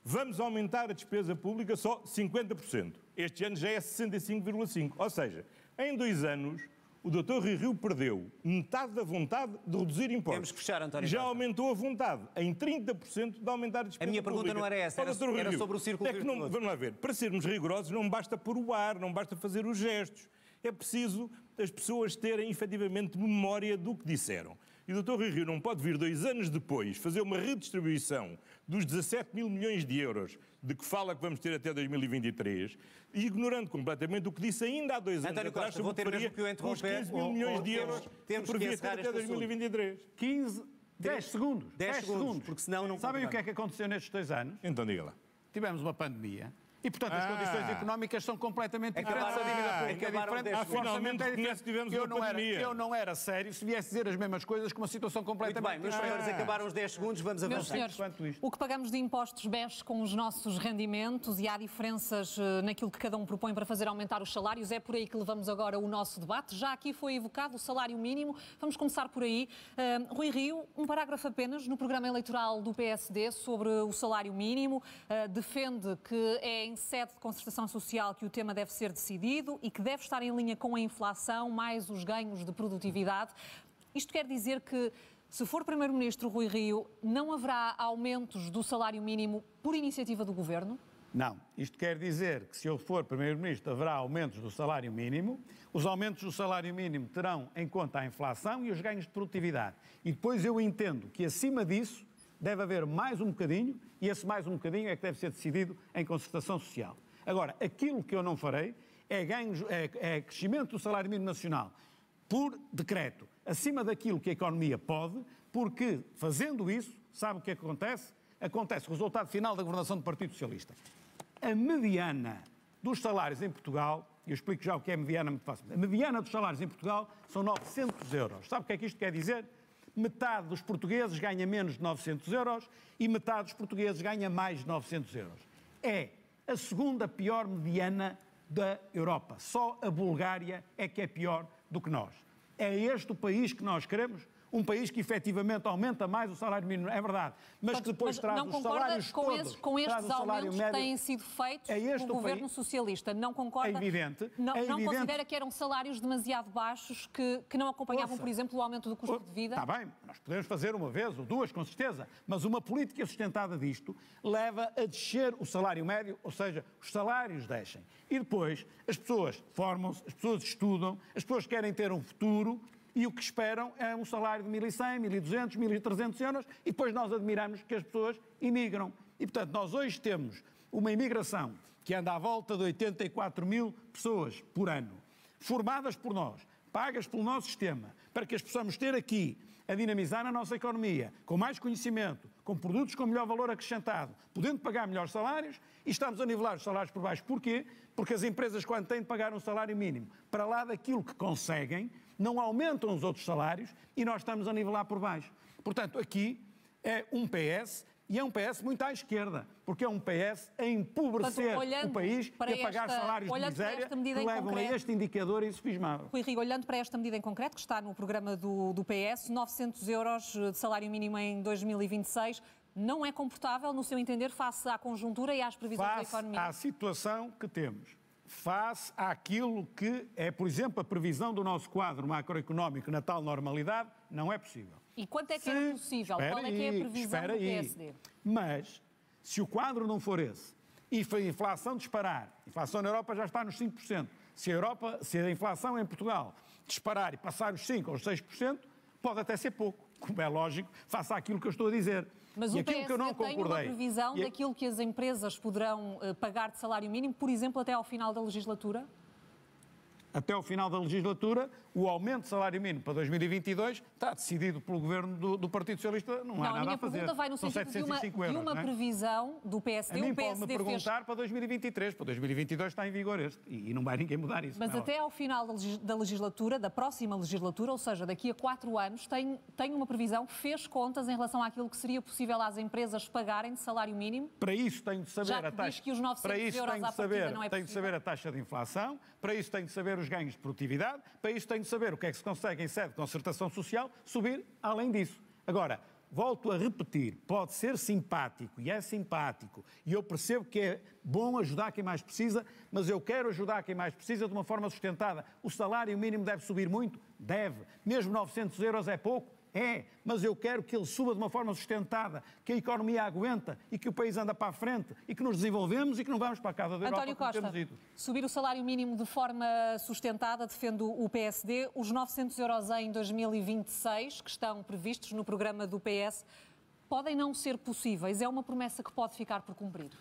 Vamos aumentar a despesa pública só 50%. Este ano já é 65,5%. Ou seja, em 2 anos, O Dr. Rui Rio perdeu metade da vontade de reduzir impostos. Temos que fechar, António Já Costa. aumentou a vontade em 30% de aumentar a despesa A minha pergunta pública. não era essa, era sobre o círculo virtuoso. Vamos lá ver, para sermos rigorosos não basta pôr o ar, não basta fazer os gestos. É preciso as pessoas terem efetivamente memória do que disseram. E o Dr. Rui Rio não pode vir 2 anos depois fazer uma redistribuição dos 17 mil milhões de euros de que fala que vamos ter até 2023, ignorando completamente o que disse ainda há 2 anos António atrás Costa, vou ter mesmo que o com os interromper. 15 mil milhões de euros temos que que previa ter encerrar até este assunto. 2023. 10 segundos. 10 segundos, porque senão não Sabem o que é continuamos. que aconteceu nestes 2 anos? Então diga lá. Tivemos uma pandemia. E, portanto, as condições económicas são completamente diferentes. Acabaram- A dívida pública é acabaram diferente. 10 segundos. Finalmente reconhece que tivemos uma pandemia. Eu não era sério se viesse dizer as mesmas coisas com uma situação Muito completamente bem, meus senhores, acabaram os 10 segundos, vamos Meus avançar. senhores, quanto isto. o que pagamos de impostos mexe com os nossos rendimentos e há diferenças naquilo que cada um propõe para fazer aumentar os salários. É por aí que levamos agora o nosso debate. Já aqui foi evocado o salário mínimo. Vamos começar por aí. Rui Rio, um parágrafo apenas no programa eleitoral do PSD sobre o salário mínimo. Defende que é em sede de concertação social que o tema deve ser decidido e que deve estar em linha com a inflação, mais os ganhos de produtividade. Isto quer dizer que, se for Primeiro-Ministro Rui Rio, não haverá aumentos do salário mínimo por iniciativa do Governo? Não. Isto quer dizer que, se eu for Primeiro-Ministro, haverá aumentos do salário mínimo. Os aumentos do salário mínimo terão em conta a inflação e os ganhos de produtividade. E depois eu entendo que, acima disso, deve haver mais um bocadinho, e esse mais um bocadinho é que deve ser decidido em concertação social. Agora, aquilo que eu não farei é crescimento do salário mínimo nacional por decreto, acima daquilo que a economia pode, porque, fazendo isso, sabe o que acontece? Acontece o resultado final da governação do Partido Socialista. A mediana dos salários em Portugal, e eu explico já o que é mediana muito fácil, a mediana dos salários em Portugal são 900 euros. Sabe o que é que isto quer dizer? Metade dos portugueses ganha menos de 900 euros e metade dos portugueses ganha mais de 900 euros. É a segunda pior mediana da Europa. Só a Bulgária é que é pior do que nós. É este o país que nós queremos? Um país que efetivamente aumenta mais o salário mínimo, é verdade, mas que depois traz os salários todos, com traz estes o salário aumentos médio. que têm sido feitos É este pelo o Governo país? Socialista? Não concorda? É evidente. Não, É não evidente. considera que eram salários demasiado baixos que não acompanhavam, Ouça, por exemplo, o aumento do custo de vida? Está bem, nós podemos fazer uma vez ou duas, com certeza, mas uma política sustentada disto leva a descer o salário médio, ou seja, os salários descem. E depois as pessoas formam-se, as pessoas estudam, as pessoas querem ter um futuro e o que esperam é um salário de 1.100, 1.200, 1.300 euros e depois nós admiramos que as pessoas imigram. E, portanto, nós hoje temos uma imigração que anda à volta de 84 mil pessoas por ano, formadas por nós, pagas pelo nosso sistema, para que as possamos ter aqui a dinamizar a nossa economia, com mais conhecimento, com produtos com melhor valor acrescentado, podendo pagar melhores salários, e estamos a nivelar os salários por baixo. Porquê? Porque as empresas, quando têm de pagar um salário mínimo para lá daquilo que conseguem, não aumentam os outros salários e nós estamos a nivelar por baixo. Portanto, aqui é um PS, e é um PS muito à esquerda, porque é um PS a empobrecer o país e a pagar salários de miséria que levam a este indicador insufismável. Rui Rio, olhando para esta medida em concreto, que está no programa do PS, 900 euros de salário mínimo em 2026, não é confortável, no seu entender, face à conjuntura e às previsões da economia? Face à situação que temos, face àquilo que é, por exemplo, a previsão do nosso quadro macroeconómico na tal normalidade, não é possível. E quanto é que é possível? Qual é que é a previsão do PSD? Mas, se o quadro não for esse, e a inflação disparar, a inflação na Europa já está nos 5%, se a inflação em Portugal disparar e passar os 5% ou os 6%, pode até ser pouco, como é lógico, face àquilo que eu estou a dizer. Mas e o PSD que eu não tem uma previsão daquilo que as empresas poderão pagar de salário mínimo, por exemplo, até ao final da legislatura? Até ao final da legislatura, o aumento de salário mínimo para 2022 está decidido pelo Governo do Partido Socialista, não há nada a fazer. A minha pergunta vai no sentido de uma previsão do PSD. A mim pode-me perguntar para 2023, para 2022 está em vigor este, e não vai ninguém mudar isso. Mas até ao final da legislatura, da próxima legislatura, ou seja, daqui a 4 anos, tem uma previsão, fez contas em relação àquilo que seria possível às empresas pagarem de salário mínimo? Para isso tenho de saber a taxa. Que os 900 euros à partida não é possível. Tenho de saber a taxa de inflação, para isso tenho de saber os ganhos de produtividade, para isso tenho de saber o que é que se consegue em sede de concertação social subir além disso. Agora, volto a repetir, pode ser simpático e é simpático, e eu percebo que é bom ajudar quem mais precisa, mas eu quero ajudar quem mais precisa de uma forma sustentada. O salário mínimo deve subir muito? Deve. Mesmo 900 euros é pouco? É, mas eu quero que ele suba de uma forma sustentada, que a economia aguenta e que o país anda para a frente e que nos desenvolvemos e que não vamos para a casa da Europa. António Costa, subir o salário mínimo de forma sustentada, defende o PSD. Os 900 euros em 2026, que estão previstos no programa do PS, podem não ser possíveis? É uma promessa que pode ficar por cumprir?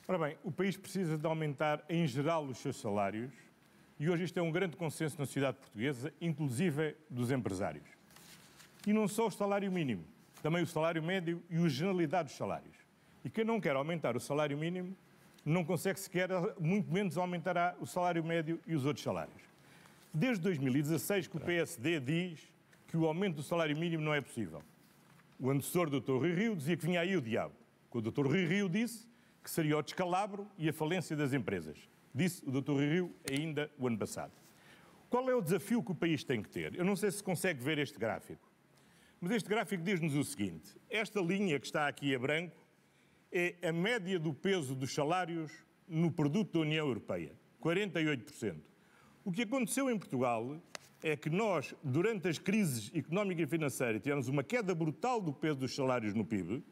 Ora bem, o país precisa de aumentar em geral os seus salários e hoje isto é um grande consenso na sociedade portuguesa, inclusive dos empresários. E não só o salário mínimo, também o salário médio e a generalidade dos salários. E quem não quer aumentar o salário mínimo não consegue sequer, muito menos aumentará o salário médio e os outros salários. Desde 2016 que o PSD diz que o aumento do salário mínimo não é possível. O antecessor do Dr. Rui Rio dizia que vinha aí o diabo. O Dr. Rui Rio disse que seria o descalabro e a falência das empresas. Disse o Dr. Rui Rio ainda o ano passado. Qual é o desafio que o país tem que ter? Eu não sei se consegue ver este gráfico. Mas este gráfico diz-nos o seguinte, esta linha que está aqui a branco é a média do peso dos salários no produto da União Europeia, 48%. O que aconteceu em Portugal é que nós, durante as crises económica e financeira, tivemos uma queda brutal do peso dos salários no PIB,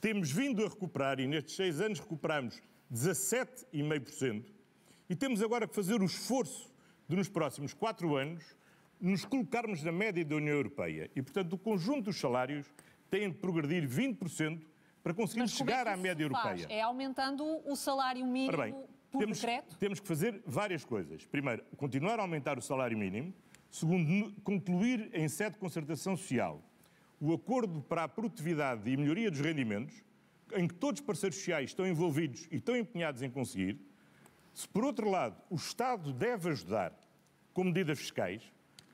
temos vindo a recuperar, e nestes 6 anos recuperamos 17,5%, e temos agora que fazer o esforço de, nos próximos 4 anos, nos colocarmos na média da União Europeia. E, portanto, o conjunto dos salários tem de progredir 20% para conseguirmos chegar à média europeia. É aumentando o salário mínimo por decreto? Temos que fazer várias coisas. Primeiro, continuar a aumentar o salário mínimo. Segundo, concluir em sede de concertação social o acordo para a produtividade e melhoria dos rendimentos, em que todos os parceiros sociais estão envolvidos e estão empenhados em conseguir. Se, por outro lado, o Estado deve ajudar com medidas fiscais.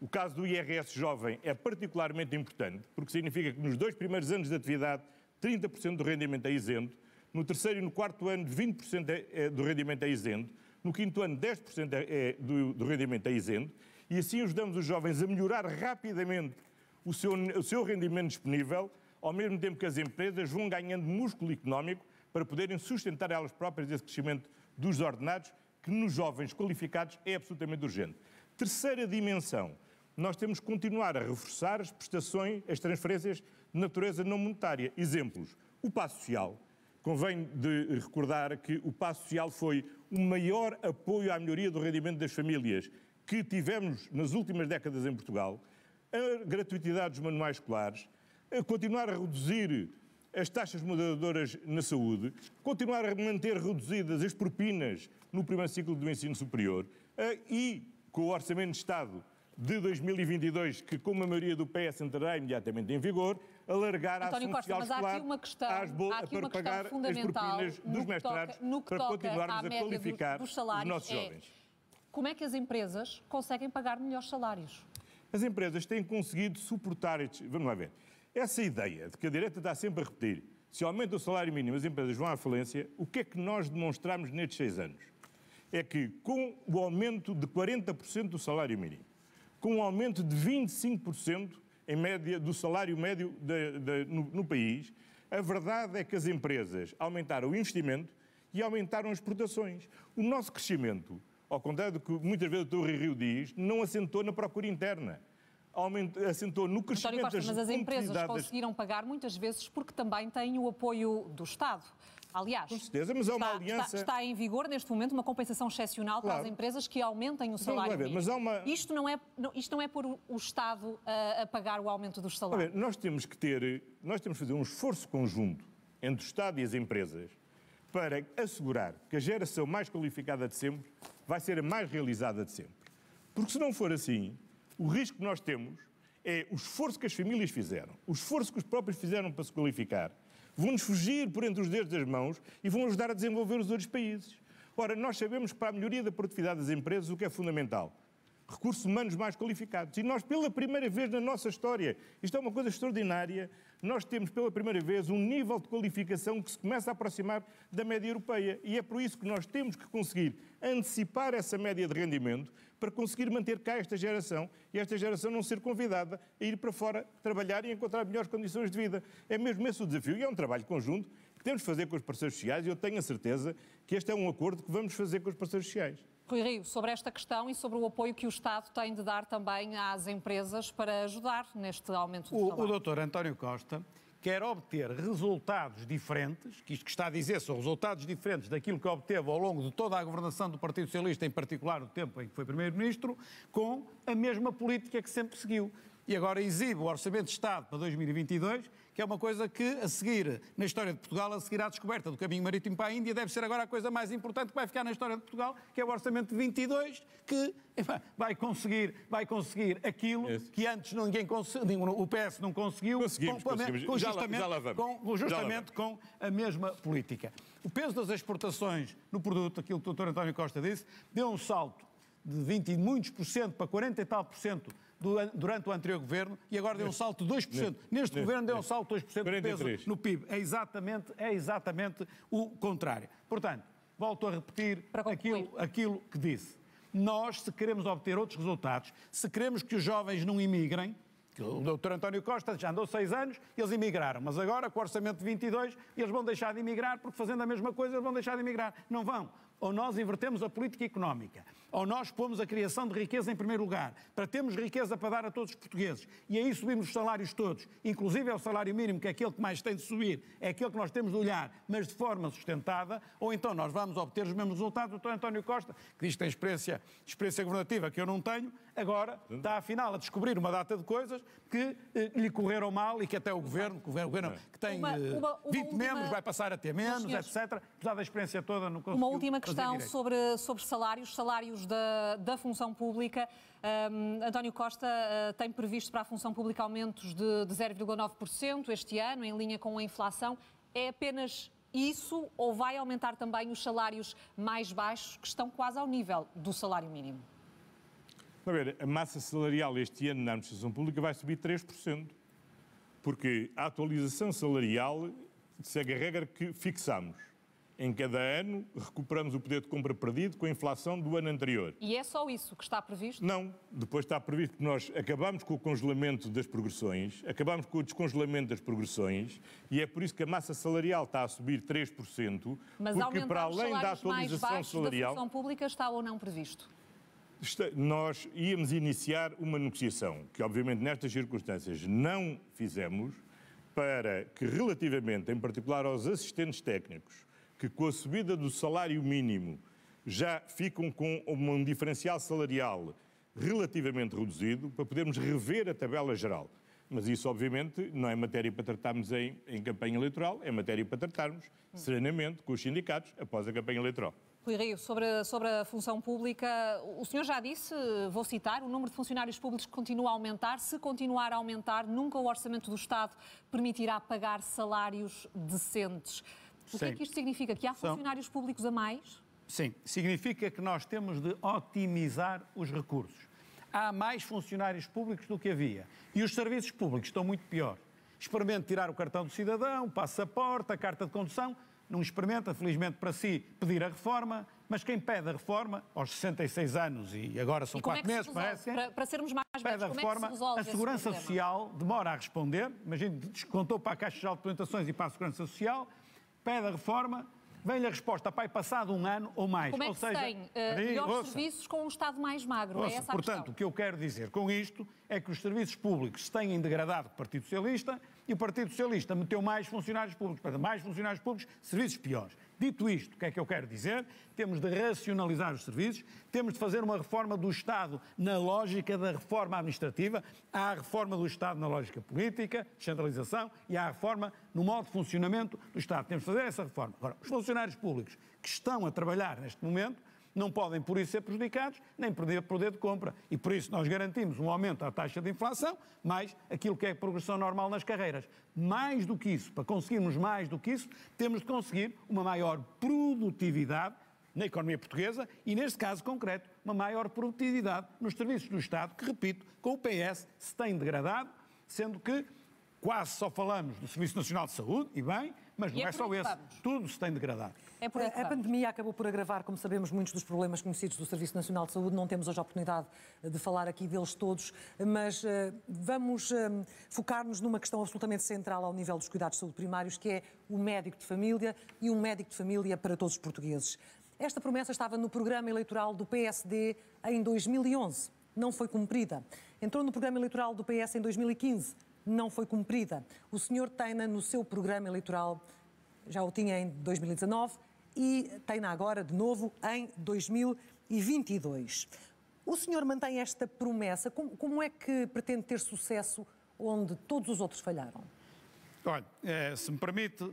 O caso do IRS jovem é particularmente importante, porque significa que nos 2 primeiros anos de atividade, 30% do rendimento é isento, no terceiro e no quarto ano, 20% do rendimento é isento, no quinto ano, 10% do rendimento é isento, e assim ajudamos os jovens a melhorar rapidamente o seu rendimento disponível, ao mesmo tempo que as empresas vão ganhando músculo económico para poderem sustentar elas próprias esse crescimento dos ordenados, que nos jovens qualificados é absolutamente urgente. Terceira dimensão. Nós temos que continuar a reforçar as prestações, as transferências de natureza não monetária. Exemplos, o Passo Social. Convém de recordar que o Passo Social foi o maior apoio à melhoria do rendimento das famílias que tivemos nas últimas décadas em Portugal, a gratuitidade dos manuais escolares, a continuar a reduzir as taxas moderadoras na saúde, continuar a manter reduzidas as propinas no primeiro ciclo do ensino superior e, com o Orçamento de Estado de 2022, que com a maioria do PS entrará imediatamente em vigor, alargar a ação social escolar para pagar as propinas dos mestrados para continuarmos a qualificar os nossos jovens. Como é que as empresas conseguem pagar melhores salários? As empresas têm conseguido suportar estes... Vamos lá ver. Essa ideia de que a direita está sempre a repetir, se aumenta o salário mínimo as empresas vão à falência, o que é que nós demonstramos nestes 6 anos? É que com o aumento de 40% do salário mínimo, com um aumento de 25% em média do salário médio no país, a verdade é que as empresas aumentaram o investimento e aumentaram as exportações. O nosso crescimento, ao contrário do que muitas vezes o Dr. Rui Rio diz, não assentou na procura interna. Assentou no crescimento das competitividades. Mas as empresas conseguiram pagar muitas vezes porque também têm o apoio do Estado. Aliás, com certeza, mas uma aliança... está em vigor neste momento uma compensação excepcional para as empresas que aumentem o salário mínimo. Mas isto não é pôr o Estado a pagar o aumento dos salários. Nós temos que fazer um esforço conjunto entre o Estado e as empresas para assegurar que a geração mais qualificada de sempre vai ser a mais realizada de sempre. Porque se não for assim, o risco que nós temos é o esforço que as famílias fizeram, o esforço que os próprios fizeram para se qualificar, vão-nos fugir por entre os dedos das mãos e vão ajudar a desenvolver os outros países. Ora, nós sabemos que para a melhoria da produtividade das empresas o que é fundamental? Recursos humanos mais qualificados. E nós, pela primeira vez na nossa história, isto é uma coisa extraordinária, nós temos pela primeira vez um nível de qualificação que se começa a aproximar da média europeia. E é por isso que nós temos que conseguir antecipar essa média de rendimento para conseguir manter cá esta geração e esta geração não ser convidada a ir para fora trabalhar e encontrar melhores condições de vida. É mesmo esse o desafio e é um trabalho conjunto que temos de fazer com os parceiros sociais e eu tenho a certeza que este é um acordo que vamos fazer com os parceiros sociais. Rui Rio, sobre esta questão e sobre o apoio que o Estado tem de dar também às empresas para ajudar neste aumento do salário. O doutor António Costa quer obter resultados diferentes, que isto que está a dizer são resultados diferentes daquilo que obteve ao longo de toda a governação do Partido Socialista, em particular no tempo em que foi Primeiro-Ministro, com a mesma política que sempre seguiu. E agora exibe o Orçamento de Estado para 2022, que é uma coisa que, a seguir, na história de Portugal, a seguir à descoberta do caminho marítimo para a Índia, deve ser agora a coisa mais importante que vai ficar na história de Portugal, que é o Orçamento de 22, que vai conseguir aquilo que antes ninguém conseguiu, o PS não conseguiu, justamente com a mesma política. O peso das exportações no produto, aquilo que o Dr. António Costa disse, deu um salto de 20 e muitos por cento para 40 e tal por cento durante o anterior governo e agora deu um salto de 2%. Neste governo deu um salto de 2% de peso no PIB. É exatamente o contrário. Portanto, volto a repetir aquilo que disse. Nós, se queremos obter outros resultados, se queremos que os jovens não imigrem, que o Dr. António Costa já andou 6 anos, eles imigraram, mas agora, com o Orçamento de 22, eles vão deixar de imigrar, porque fazendo a mesma coisa, eles vão deixar de imigrar. Não vão. Ou nós invertemos a política económica, ou nós pomos a criação de riqueza em primeiro lugar, para termos riqueza para dar a todos os portugueses, e aí subimos os salários todos, inclusive é o salário mínimo, que é aquele que mais tem de subir, é aquele que nós temos de olhar, mas de forma sustentada, ou então nós vamos obter os mesmos resultados. O Dr. António Costa, que diz que tem experiência governativa que eu não tenho, agora está afinal a descobrir uma data de coisas que lhe correram mal e que até o governo que tem 20 membros vai passar a ter menos, etc. Apesar da experiência toda, não conseguiu. Uma última questão sobre salários da função pública. António Costa tem previsto para a função pública aumentos de 0,9% este ano, em linha com a inflação. É apenas isso ou vai aumentar também os salários mais baixos, que estão quase ao nível do salário mínimo? A ver, a massa salarial este ano na administração pública vai subir 3%, porque a atualização salarial segue a regra que fixamos. Em cada ano, recuperamos o poder de compra perdido com a inflação do ano anterior. E é só isso que está previsto? Não. Depois está previsto que nós acabamos com o congelamento das progressões, acabamos com o descongelamento das progressões, e é por isso que a massa salarial está a subir 3%, mas porque para além da atualização salarial... da função pública está ou não previsto? Nós íamos iniciar uma negociação, que obviamente nestas circunstâncias não fizemos, para que relativamente, em particular aos assistentes técnicos, que com a subida do salário mínimo já ficam com um diferencial salarial relativamente reduzido, para podermos rever a tabela geral. Mas isso, obviamente, não é matéria para tratarmos em campanha eleitoral, é matéria para tratarmos serenamente com os sindicatos após a campanha eleitoral. Rui Rio, sobre a função pública, o senhor já disse, vou citar, o número de funcionários públicos continua a aumentar. Se continuar a aumentar, nunca o Orçamento do Estado permitirá pagar salários decentes. O que é que isto significa? Que há funcionários públicos a mais? Sim, significa que nós temos de otimizar os recursos. Há mais funcionários públicos do que havia e os serviços públicos estão muito pior. Experimente tirar o cartão do cidadão, o passaporte, a carta de condução. Não experimenta, felizmente para si, pedir a reforma, mas quem pede a reforma, aos 66 anos e agora são 4 meses, parece... Para sermos mais pede a reforma, a Segurança Social demora a responder, imagine, descontou para a Caixa Geral de Alimentações e para a Segurança Social, pede a reforma, vem-lhe a resposta, pai, passado um ano ou mais. Como é que se tem melhores serviços com um Estado mais magro? É essa a questão. Portanto, o que eu quero dizer com isto é que os serviços públicos se têm degradado com o Partido Socialista e o Partido Socialista meteu mais funcionários públicos, para mais funcionários públicos, serviços piores. Dito isto, o que é que eu quero dizer? Temos de racionalizar os serviços, temos de fazer uma reforma do Estado na lógica da reforma administrativa, há a reforma do Estado na lógica política, descentralização, e há a reforma no modo de funcionamento do Estado. Temos de fazer essa reforma. Agora, os funcionários públicos que estão a trabalhar neste momento não podem, por isso, ser prejudicados, nem perder poder de compra. E, por isso, nós garantimos um aumento da taxa de inflação, mais aquilo que é a progressão normal nas carreiras. Mais do que isso, para conseguirmos mais do que isso, temos de conseguir uma maior produtividade na economia portuguesa e, neste caso concreto, uma maior produtividade nos serviços do Estado, que, repito, com o PS se tem degradado, sendo que quase só falamos do Serviço Nacional de Saúde, e bem, mas não é só esse. Tudo se tem degradado. É por aí que a pandemia acabou por agravar, como sabemos, muitos dos problemas conhecidos do Serviço Nacional de Saúde. Não temos hoje a oportunidade de falar aqui deles todos, mas vamos focar-nos numa questão absolutamente central ao nível dos cuidados de saúde primários, que é o médico de família e um médico de família para todos os portugueses. Esta promessa estava no programa eleitoral do PSD em 2011. Não foi cumprida. Entrou no programa eleitoral do PS em 2015. Não foi cumprida. O senhor tem-na no seu programa eleitoral, já o tinha em 2019 e tem-na agora de novo em 2022. O senhor mantém esta promessa. Como é que pretende ter sucesso onde todos os outros falharam? Olha, se me permite,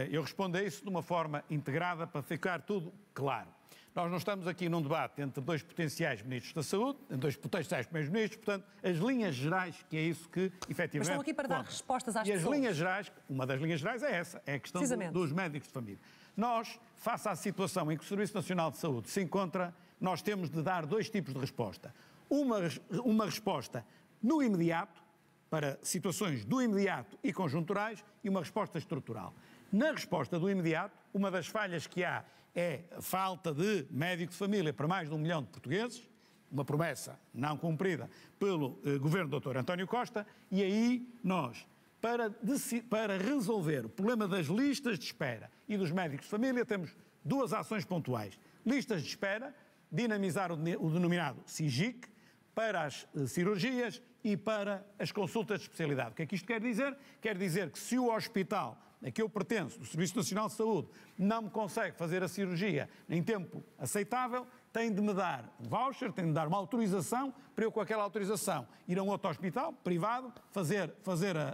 eu respondo a isso de uma forma integrada para ficar tudo claro. Nós não estamos aqui num debate entre dois potenciais ministros da Saúde, dois potenciais primeiros-ministros, portanto, as linhas gerais, que é isso que, efetivamente... Mas estão aqui para dar respostas às pessoas. E as linhas gerais, uma das linhas gerais é essa, é a questão dos médicos de família. Nós, face à situação em que o Serviço Nacional de Saúde se encontra, nós temos de dar dois tipos de resposta. Uma resposta no imediato, para situações do imediato e conjunturais, e uma resposta estrutural. Na resposta do imediato, uma das falhas que há é a falta de médico de família para mais de 1 milhão de portugueses, uma promessa não cumprida pelo governo do Dr. António Costa, e aí nós, para resolver o problema das listas de espera e dos médicos de família, temos duas ações pontuais. Listas de espera, dinamizar o denominado SIGIC, para as cirurgias e para as consultas de especialidade. O que é que isto quer dizer? Quer dizer que se o hospital a que eu pertenço, do Serviço Nacional de Saúde, não me consegue fazer a cirurgia em tempo aceitável, tem de me dar um voucher, tem de me dar uma autorização para eu, com aquela autorização, ir a um outro hospital privado, fazer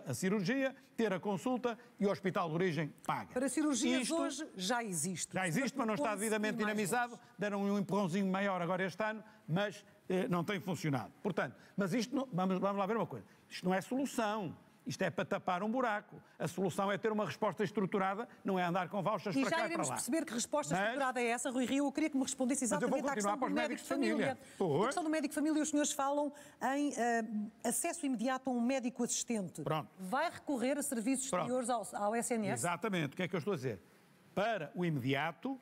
a cirurgia, ter a consulta e o hospital de origem paga. Para cirurgias hoje já existe. Já existe, mas não está devidamente dinamizado. Deram um empurrãozinho maior agora este ano, mas não tem funcionado. Portanto, mas isto, vamos lá ver uma coisa, isto não é solução. Isto é para tapar um buraco. A solução é ter uma resposta estruturada, não é andar com vouchers para cá e para lá. E já iremos perceber que resposta estruturada é essa, Rui Rio. Eu queria que me respondesse exatamente à questão do médico de família. A questão do médico de família, os senhores falam em acesso imediato a um médico assistente. Pronto. Vai recorrer a serviços exteriores ao SNS? Exatamente. O que é que eu estou a dizer? Para o imediato,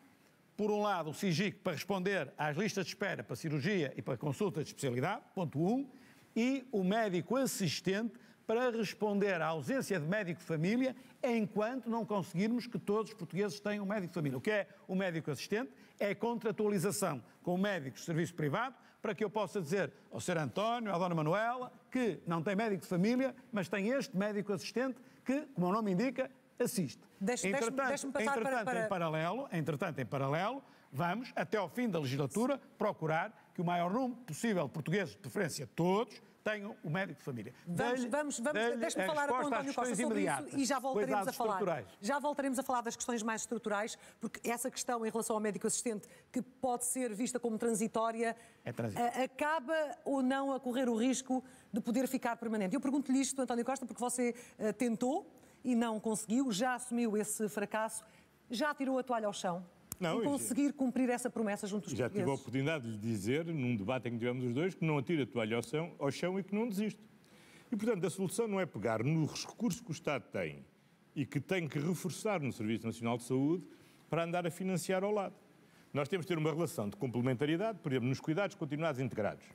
por um lado, o SIGIC para responder às listas de espera para cirurgia e para consultas de especialidade, ponto 1, e o médico assistente para responder à ausência de médico de família enquanto não conseguirmos que todos os portugueses tenham um médico de família. O que é o médico assistente? É a contratualização com o médico de serviço privado para que eu possa dizer ao Sr. António, à Dona Manuela, que não tem médico de família, mas tem este médico assistente que, como o nome indica, assiste. Entretanto, em paralelo, vamos, até ao fim da legislatura, procurar que o maior número possível de portugueses, de preferência todos, tenham o médico de família. Deixe-me falar com o António Costa sobre isso e já voltaremos a falar. Já voltaremos a falar das questões mais estruturais, porque essa questão em relação ao médico assistente, que pode ser vista como transitória, acaba ou não a correr o risco de poder ficar permanente. Eu pergunto-lhe isto, António Costa, porque você tentou e não conseguiu, já assumiu esse fracasso, já tirou a toalha ao chão? Não, conseguir cumprir essa promessa junto dos portugueses. Já tive a oportunidade de lhe dizer, num debate em que tivemos os dois, que não atira a toalha ao chão e que não desiste. E, portanto, a solução não é pegar nos recursos que o Estado tem e que tem que reforçar no Serviço Nacional de Saúde para andar a financiar ao lado. Nós temos de ter uma relação de complementariedade, por exemplo, nos cuidados continuados integrados.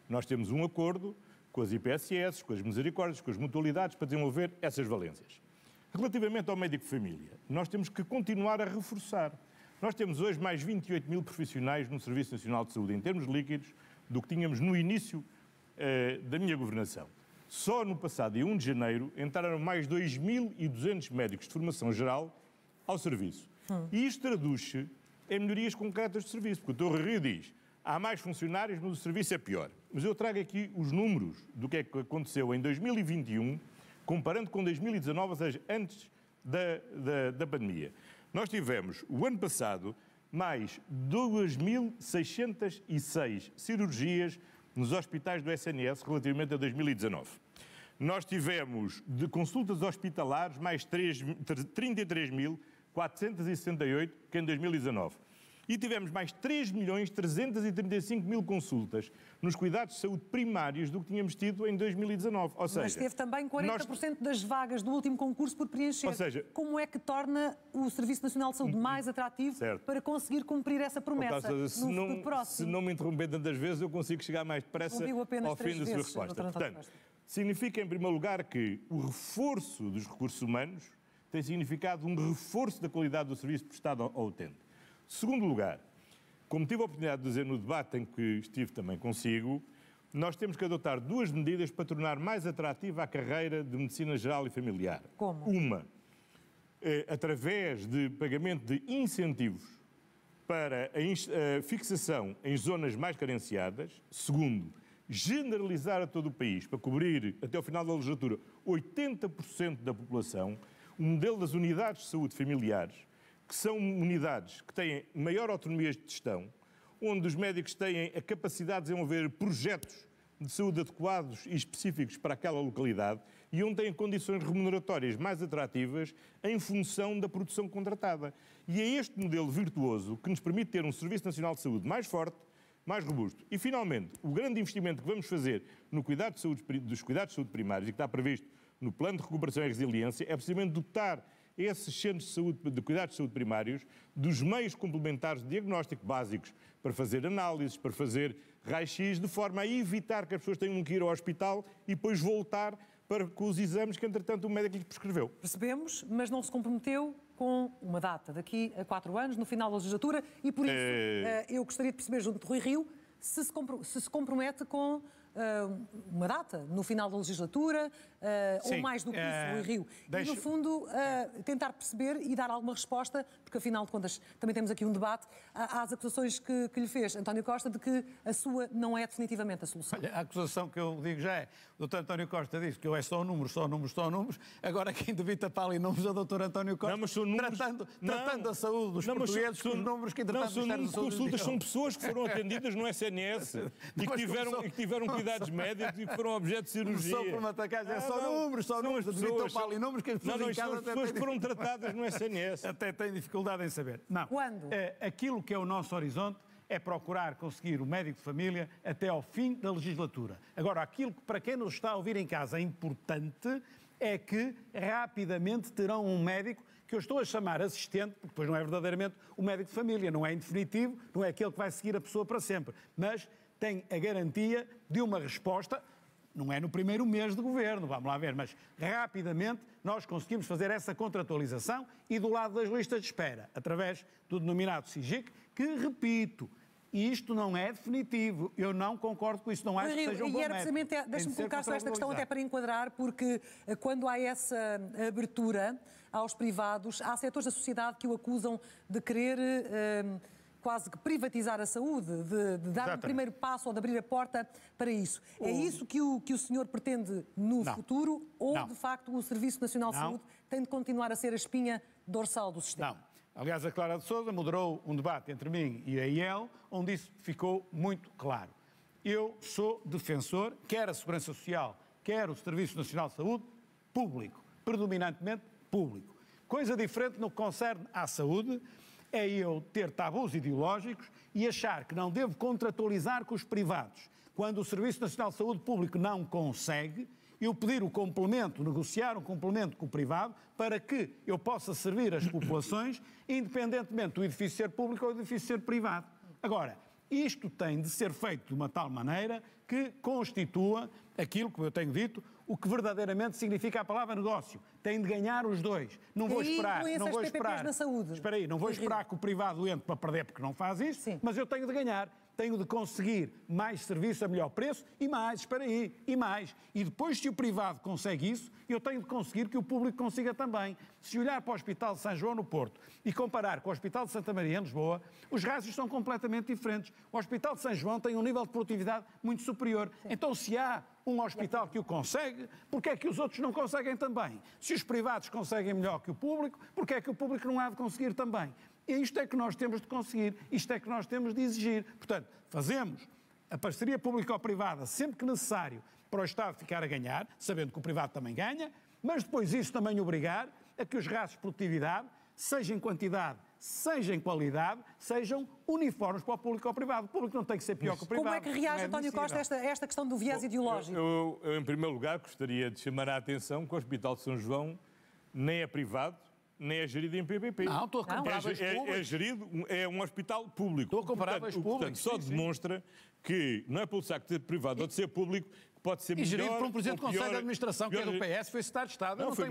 Nós temos um acordo com as IPSS, com as misericórdias, com as mutualidades para desenvolver essas valências. Relativamente ao médico de família, nós temos que continuar a reforçar. Nós temos hoje mais 28 mil profissionais no Serviço Nacional de Saúde, em termos líquidos, do que tínhamos no início da minha governação. Só no passado dia 1 de janeiro entraram mais 2.200 médicos de formação geral ao serviço. E isto traduz-se em melhorias concretas do serviço, porque o Dr. Rio diz, há mais funcionários, mas o serviço é pior. Mas eu trago aqui os números do que é que aconteceu em 2021, comparando com 2019, ou seja, antes da pandemia. Nós tivemos, o ano passado, mais 2.606 cirurgias nos hospitais do SNS relativamente a 2019. Nós tivemos, de consultas hospitalares, mais 33.468 que em 2019. E tivemos mais 3.335.000 consultas nos cuidados de saúde primários do que tínhamos tido em 2019. Ou seja, mas teve também 40% das vagas do último concurso por preencher. Ou seja, como é que torna o Serviço Nacional de Saúde mais atrativo para conseguir cumprir essa promessa no futuro próximo? Se não me interromper tantas vezes, eu consigo chegar mais depressa ao fim da sua resposta. Portanto, significa, em primeiro lugar, que o reforço dos recursos humanos tem significado um reforço da qualidade do serviço prestado ao utente. Segundo lugar, como tive a oportunidade de dizer no debate em que estive também consigo, nós temos que adotar duas medidas para tornar mais atrativa a carreira de medicina geral e familiar. Como? Uma, através de pagamento de incentivos para a fixação em zonas mais carenciadas. Segundo, generalizar a todo o país, para cobrir até ao final da legislatura 80% da população, o modelo das unidades de saúde familiares, que são unidades que têm maior autonomia de gestão, onde os médicos têm a capacidade de desenvolver projetos de saúde adequados e específicos para aquela localidade e onde têm condições remuneratórias mais atrativas em função da produção contratada. E é este modelo virtuoso que nos permite ter um Serviço Nacional de Saúde mais forte, mais robusto. E, finalmente, o grande investimento que vamos fazer no cuidado de saúde, dos cuidados de saúde primários e que está previsto no Plano de Recuperação e Resiliência é precisamente dotar esses centros de cuidados de saúde primários dos meios complementares de diagnóstico básicos para fazer análises, para fazer raio-x, de forma a evitar que as pessoas tenham que ir ao hospital e depois voltar com os exames que, entretanto, o médico lhes prescreveu. Percebemos, mas não se comprometeu com uma data daqui a 4 anos, no final da legislatura, e por isso eu gostaria de perceber, junto de Rui Rio, se se compromete com uma data no final da legislatura, ou mais do que isso, Rui Rio. E, no fundo, tentar perceber e dar alguma resposta, porque, afinal de contas, também temos aqui um debate, às acusações que lhe fez António Costa de que a sua não é definitivamente a solução. Olha, a acusação que eu digo já é, o Dr. António Costa disse que eu é só números, agora quem debita para ali números é o Dr. António Costa, não, mas são números... tratando a saúde dos portugueses com os números que, entretanto, são números de consultas, são pessoas que foram atendidas no SNS e que tiveram cuidados médicos e que foram objeto de cirurgia. Só por me atacar, é só números, debitam para ali números que as pessoas em casa... As pessoas que foram tratadas no SNS. Até têm dificuldade em saber. Não. Quando? Aquilo que é o nosso horizonte é procurar conseguir o médico de família até ao fim da legislatura. Agora, aquilo que para quem nos está a ouvir em casa é importante é que rapidamente terão um médico que eu estou a chamar assistente, porque depois não é verdadeiramente o médico de família, não é em definitivo, não é aquele que vai seguir a pessoa para sempre, mas tem a garantia de uma resposta. Não é no primeiro mês de governo, vamos lá ver, mas rapidamente nós conseguimos fazer essa contratualização e do lado das listas de espera, através do denominado SIGIC, que, repito, isto não é definitivo. Eu não concordo com isso, não acho que seja um bom método. E era precisamente, deixe-me colocar só esta questão até para enquadrar, porque quando há essa abertura aos privados, há setores da sociedade que o acusam de querer... quase que privatizar a saúde, de dar um primeiro passo ou de abrir a porta para isso. É isso que o senhor pretende no futuro ou, de facto, o Serviço Nacional de Saúde tem de continuar a ser a espinha dorsal do sistema? Não. Aliás, a Clara de Sousa moderou um debate entre mim e a IEL, onde isso ficou muito claro. Eu sou defensor, quer a Segurança Social, quer o Serviço Nacional de Saúde, público, predominantemente público. Coisa diferente no que concerne à saúde é eu ter tabus ideológicos e achar que não devo contratualizar com os privados. Quando o Serviço Nacional de Saúde Público não consegue, eu pedir o complemento, negociar um complemento com o privado para que eu possa servir as populações, independentemente do edifício ser público ou do edifício ser privado. Agora, isto tem de ser feito de uma tal maneira que constitua aquilo que eu tenho dito, o que verdadeiramente significa a palavra negócio. Tem de ganhar os dois. Não vou esperar, não vou esperar. Na saúde. Espera aí, não vou esperar que o privado entre para perder porque não faz isso, mas eu tenho de ganhar. Tenho de conseguir mais serviço a melhor preço e mais, espera aí, e mais. E depois, se o privado consegue isso, eu tenho de conseguir que o público consiga também. Se olhar para o Hospital de São João no Porto e comparar com o Hospital de Santa Maria em Lisboa, os rácios são completamente diferentes. O Hospital de São João tem um nível de produtividade muito superior. Então, se há um hospital que o consegue, porque é que os outros não conseguem também? Se os privados conseguem melhor que o público, porque é que o público não há de conseguir também? E isto é que nós temos de conseguir, isto é que nós temos de exigir. Portanto, fazemos a parceria público-privada sempre que necessário para o Estado ficar a ganhar, sabendo que o privado também ganha, mas depois isso também obrigar a que os rastros de produtividade seja em quantidade, seja em qualidade, sejam uniformes para o público ou privado. O público não tem que ser pior que o privado. Como é que reage, António Costa, a esta questão do viés ideológico? Eu, em primeiro lugar, gostaria de chamar a atenção que o Hospital de São João nem é privado, nem é gerido em PPP. Não, estou a comparar dois públicos. É gerido, é um hospital público. Estou a comparar dois públicos. Portanto, só demonstra que não é pelo facto de ser privado ou de ser público que pode ser melhor. E gerido por um Presidente do ou pior, Conselho de Administração, que é do PS, foi Secretário de Estado. Não, foi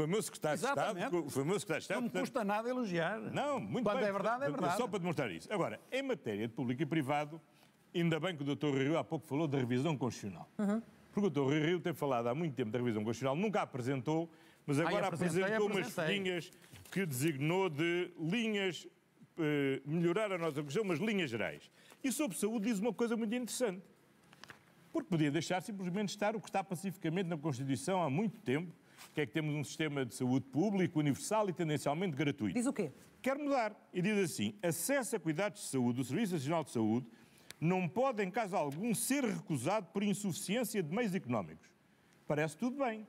meu Secretário de Estado. Exatamente. Foi meu Secretário de Estado. Não me custa nada elogiar. Não, muito Quando bem. é verdade, é verdade. Só para demonstrar isso. Agora, em matéria de público e privado, ainda bem que o Dr. Rui Rio há pouco falou da revisão constitucional. Porque o Dr. Rui Rio tem falado há muito tempo da revisão constitucional, nunca a apresentou, mas agora apresentou umas folhinhas que designou de linhas, melhorar a nossa Constituição, mas linhas gerais. E sobre saúde diz uma coisa muito interessante. Porque podia deixar simplesmente estar o que está pacificamente na Constituição há muito tempo, que é que temos um sistema de saúde público, universal e tendencialmente gratuito. Diz o quê? Quer mudar. E diz assim, acesso a cuidados de saúde do Serviço Nacional de Saúde não pode, em caso algum, ser recusado por insuficiência de meios económicos. Parece tudo bem.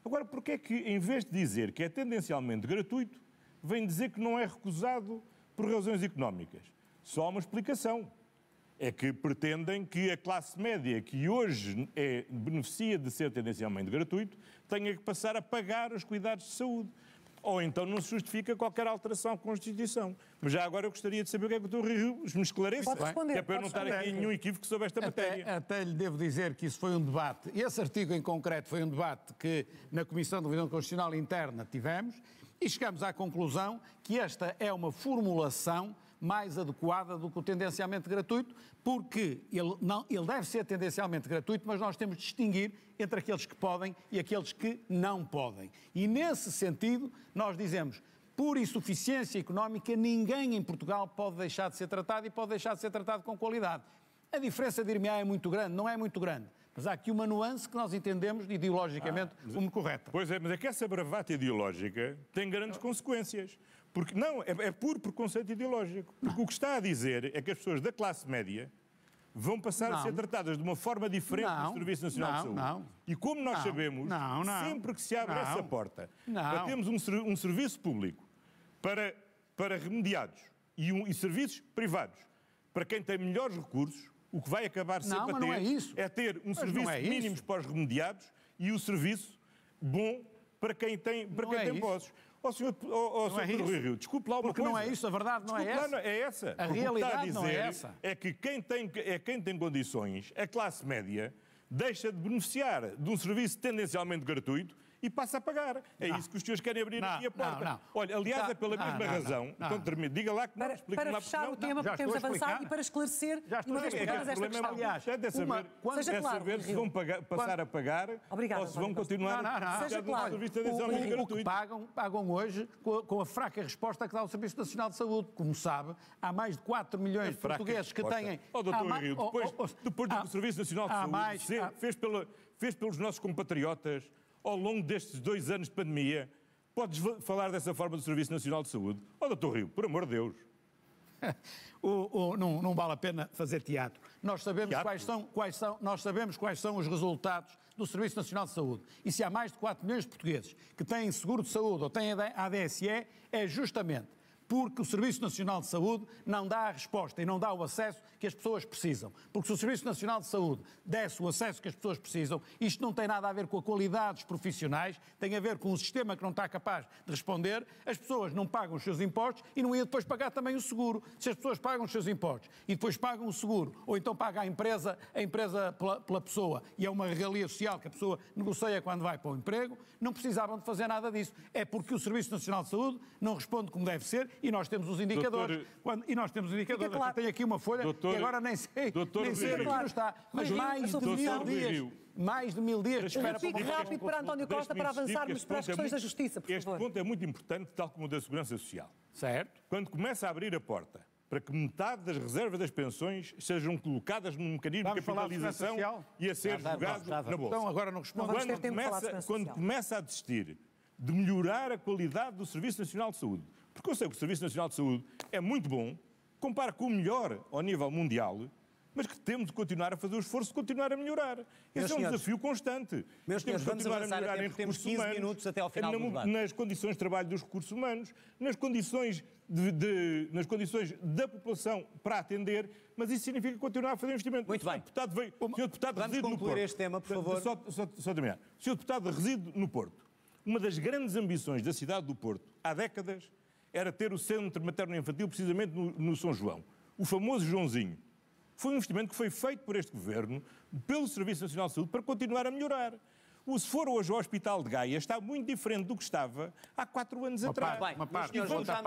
Agora, porquê é que, em vez de dizer que é tendencialmente gratuito, vem dizer que não é recusado por razões económicas? Só há uma explicação. É que pretendem que a classe média, que hoje beneficia de ser tendencialmente gratuito, tenha que passar a pagar os cuidados de saúde. Ou então não se justifica qualquer alteração à Constituição. Mas já agora eu gostaria de saber o que é que o Dr. Rio me esclareça. Pode responder. Que é para eu não estar aqui em nenhum equívoco sobre esta matéria. Até lhe devo dizer que isso foi um debate, esse artigo em concreto foi um debate que na Comissão de Revisão Constitucional Interna tivemos e chegamos à conclusão que esta é uma formulação mais adequada do que o tendencialmente gratuito, porque ele deve ser tendencialmente gratuito, mas nós temos de distinguir entre aqueles que podem e aqueles que não podem. E nesse sentido, nós dizemos, por insuficiência económica, ninguém em Portugal pode deixar de ser tratado e pode deixar de ser tratado com qualidade. A diferença, dir-me-á, é muito grande, não é muito grande. Mas há aqui uma nuance que nós entendemos ideologicamente como correta. Pois é, mas é que essa bravata ideológica tem grandes consequências. Porque, não, é puro preconceito ideológico. Porque o que está a dizer é que as pessoas da classe média vão passar a ser tratadas de uma forma diferente do Serviço Nacional de Saúde. E como nós sabemos, sempre que se abre essa porta para termos um serviço público para remediados e serviços privados para quem tem melhores recursos, o que vai acabar sempre a ter é ter um serviço mínimo para os remediados e o serviço bom para quem tem posses. Sr. Rui Rio, desculpe lá uma coisa. Porque não é isso, a verdade não é essa. Não, é essa. A realidade não é essa. É que quem tem condições, a classe média, deixa de beneficiar de um serviço tendencialmente gratuito e passa a pagar. É isso que os senhores querem abrir aqui a porta. Olha, aliás, é pela mesma razão. Então, diga lá que não explica para fechar o tema, porque temos avançado e para esclarecer uma vez por todas esta questão. Aliás, é saber se vão passar a pagar ou se vão continuar a seja claro. O que pagam hoje com a fraca resposta que dá o Serviço Nacional de Saúde. Como sabe, há mais de 4 milhões de portugueses que têm... Doutor Rio, depois do que o Serviço Nacional de Saúde fez pelos nossos compatriotas ao longo destes 2 anos de pandemia, podes falar dessa forma do Serviço Nacional de Saúde? Doutor Rio, por amor de Deus. Não vale a pena fazer teatro. Nós sabemos quais são os resultados do Serviço Nacional de Saúde. E se há mais de 4 milhões de portugueses que têm seguro de saúde ou têm ADSE, é justamente porque o Serviço Nacional de Saúde não dá a resposta e não dá o acesso que as pessoas precisam. Porque se o Serviço Nacional de Saúde desse o acesso que as pessoas precisam, isto não tem nada a ver com a qualidade dos profissionais, tem a ver com um sistema que não está capaz de responder, as pessoas não pagam os seus impostos e não iam depois pagar também o seguro. Se as pessoas pagam os seus impostos e depois pagam o seguro, ou então paga a empresa pela pessoa, e é uma regalia social que a pessoa negocia quando vai para o emprego, não precisavam de fazer nada disso. É porque o Serviço Nacional de Saúde não responde como deve ser. E nós temos os indicadores. Claro. Eu tenho aqui uma folha que agora nem sei onde não está. Mas mais de 1000 dias de espera para uma... rápido para António Costa para avançarmos para as questões da justiça, por favor. Este ponto é muito importante, tal como o da segurança social. Certo. Quando começa a abrir a porta para que metade das reservas das pensões sejam colocadas num mecanismo de capitalização e a ser jogado na bolsa. Então agora não respondo. Quando começa a desistir de melhorar a qualidade do Serviço Nacional de Saúde, porque eu sei que o Serviço Nacional de Saúde é muito bom, compara com o melhor ao nível mundial, mas que temos de continuar a fazer o esforço de continuar a melhorar. Esse é um desafio constante. Meus senhores, vamos avançar, até porque temos 15 minutos até ao final do debate. Nas condições de trabalho dos recursos humanos, nas condições da população para atender, mas isso significa continuar a fazer investimento. Muito bem. O senhor deputado reside no Porto. Vamos concluir este tema, por favor. Só terminar. O senhor deputado reside no Porto. Uma das grandes ambições da cidade do Porto, há décadas, era ter o centro materno-infantil precisamente no São João. O famoso Joãozinho. Foi um investimento que foi feito por este Governo, pelo Serviço Nacional de Saúde, para continuar a melhorar. Se for hoje ao Hospital de Gaia, está muito diferente do que estava há 4 anos atrás. Uma parte outra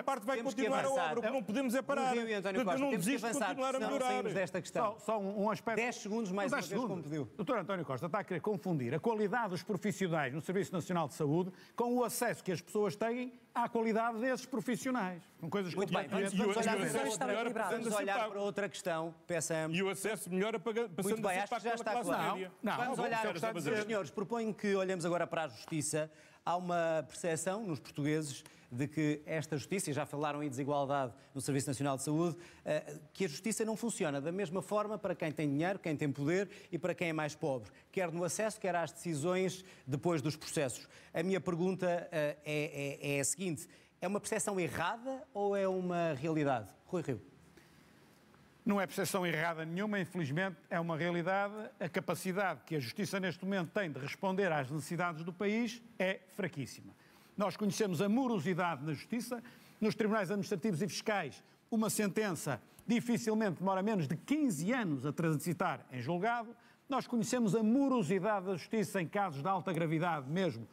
parte vai continuar a obra. O que não podemos é parar. Eu não desisto de continuar a melhorar. Desta questão. Só um aspecto. 10 segundos mais uma vez, como pediu. Doutor António Costa está a querer confundir a qualidade dos profissionais no Serviço Nacional de Saúde com o acesso que as pessoas têm à qualidade desses profissionais. São coisas muito bem. Vamos olhar para outra questão. E o acesso melhora passando a ser pago pela classe média. Vamos olhar, senhores, proponho que olhemos agora para a justiça. Há uma percepção nos portugueses de que esta justiça, e já falaram em desigualdade no Serviço Nacional de Saúde, que a justiça não funciona da mesma forma para quem tem dinheiro, quem tem poder e para quem é mais pobre, quer no acesso, quer às decisões depois dos processos. A minha pergunta é a seguinte: é uma percepção errada ou é uma realidade? Rui Rio. Não é percepção errada nenhuma, infelizmente é uma realidade. A capacidade que a Justiça neste momento tem de responder às necessidades do país é fraquíssima. Nós conhecemos a morosidade na Justiça. Nos tribunais administrativos e fiscais, uma sentença dificilmente demora menos de 15 anos a transitar em julgado. Nós conhecemos a morosidade da Justiça em casos de alta gravidade, mesmo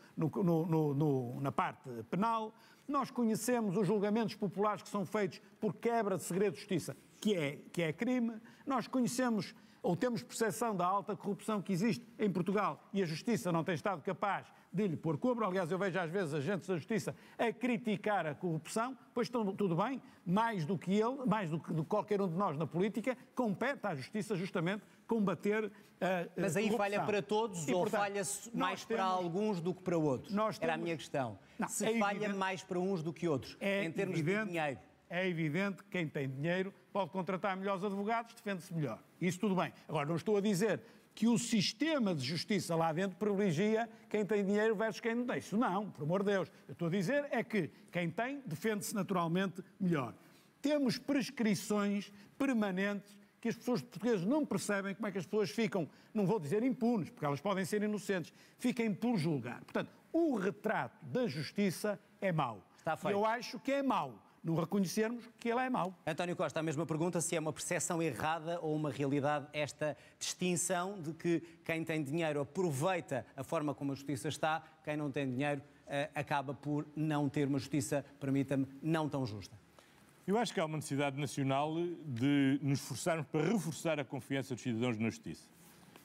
na parte penal. Nós conhecemos os julgamentos populares que são feitos por quebra de segredo de justiça, que é crime. Nós conhecemos ou temos percepção da alta corrupção que existe em Portugal e a Justiça não tem estado capaz de lhe pôr cobro. Aliás, eu vejo às vezes agentes da Justiça a criticar a corrupção. Pois tudo bem, mais do que ele, mais do que qualquer um de nós na política, compete à Justiça justamente combater a Mas aí corrupção. falha para todos ou falha-se mais para alguns do que para outros? Era a minha questão. Se falha mais para uns do que outros, em termos de dinheiro. É evidente que quem tem dinheiro pode contratar melhores advogados, defende-se melhor. Isso tudo bem. Agora, não estou a dizer que o sistema de justiça lá dentro privilegia quem tem dinheiro versus quem não tem. Isso não, por amor de Deus. Eu estou a dizer é que quem tem defende-se naturalmente melhor. Temos prescrições permanentes que as pessoas portuguesas não percebem como é que as pessoas ficam, não vou dizer impunes, porque elas podem ser inocentes, fiquem por julgar. Portanto, o retrato da justiça é mau. Está feito. Eu acho que é mau. Não reconhecermos que ele é mau. António Costa, a mesma pergunta, se é uma percepção errada ou uma realidade esta distinção de que quem tem dinheiro aproveita a forma como a justiça está, quem não tem dinheiro acaba por não ter uma justiça, permita-me, não tão justa. Eu acho que há uma necessidade nacional de nos esforçarmos para reforçar a confiança dos cidadãos na justiça.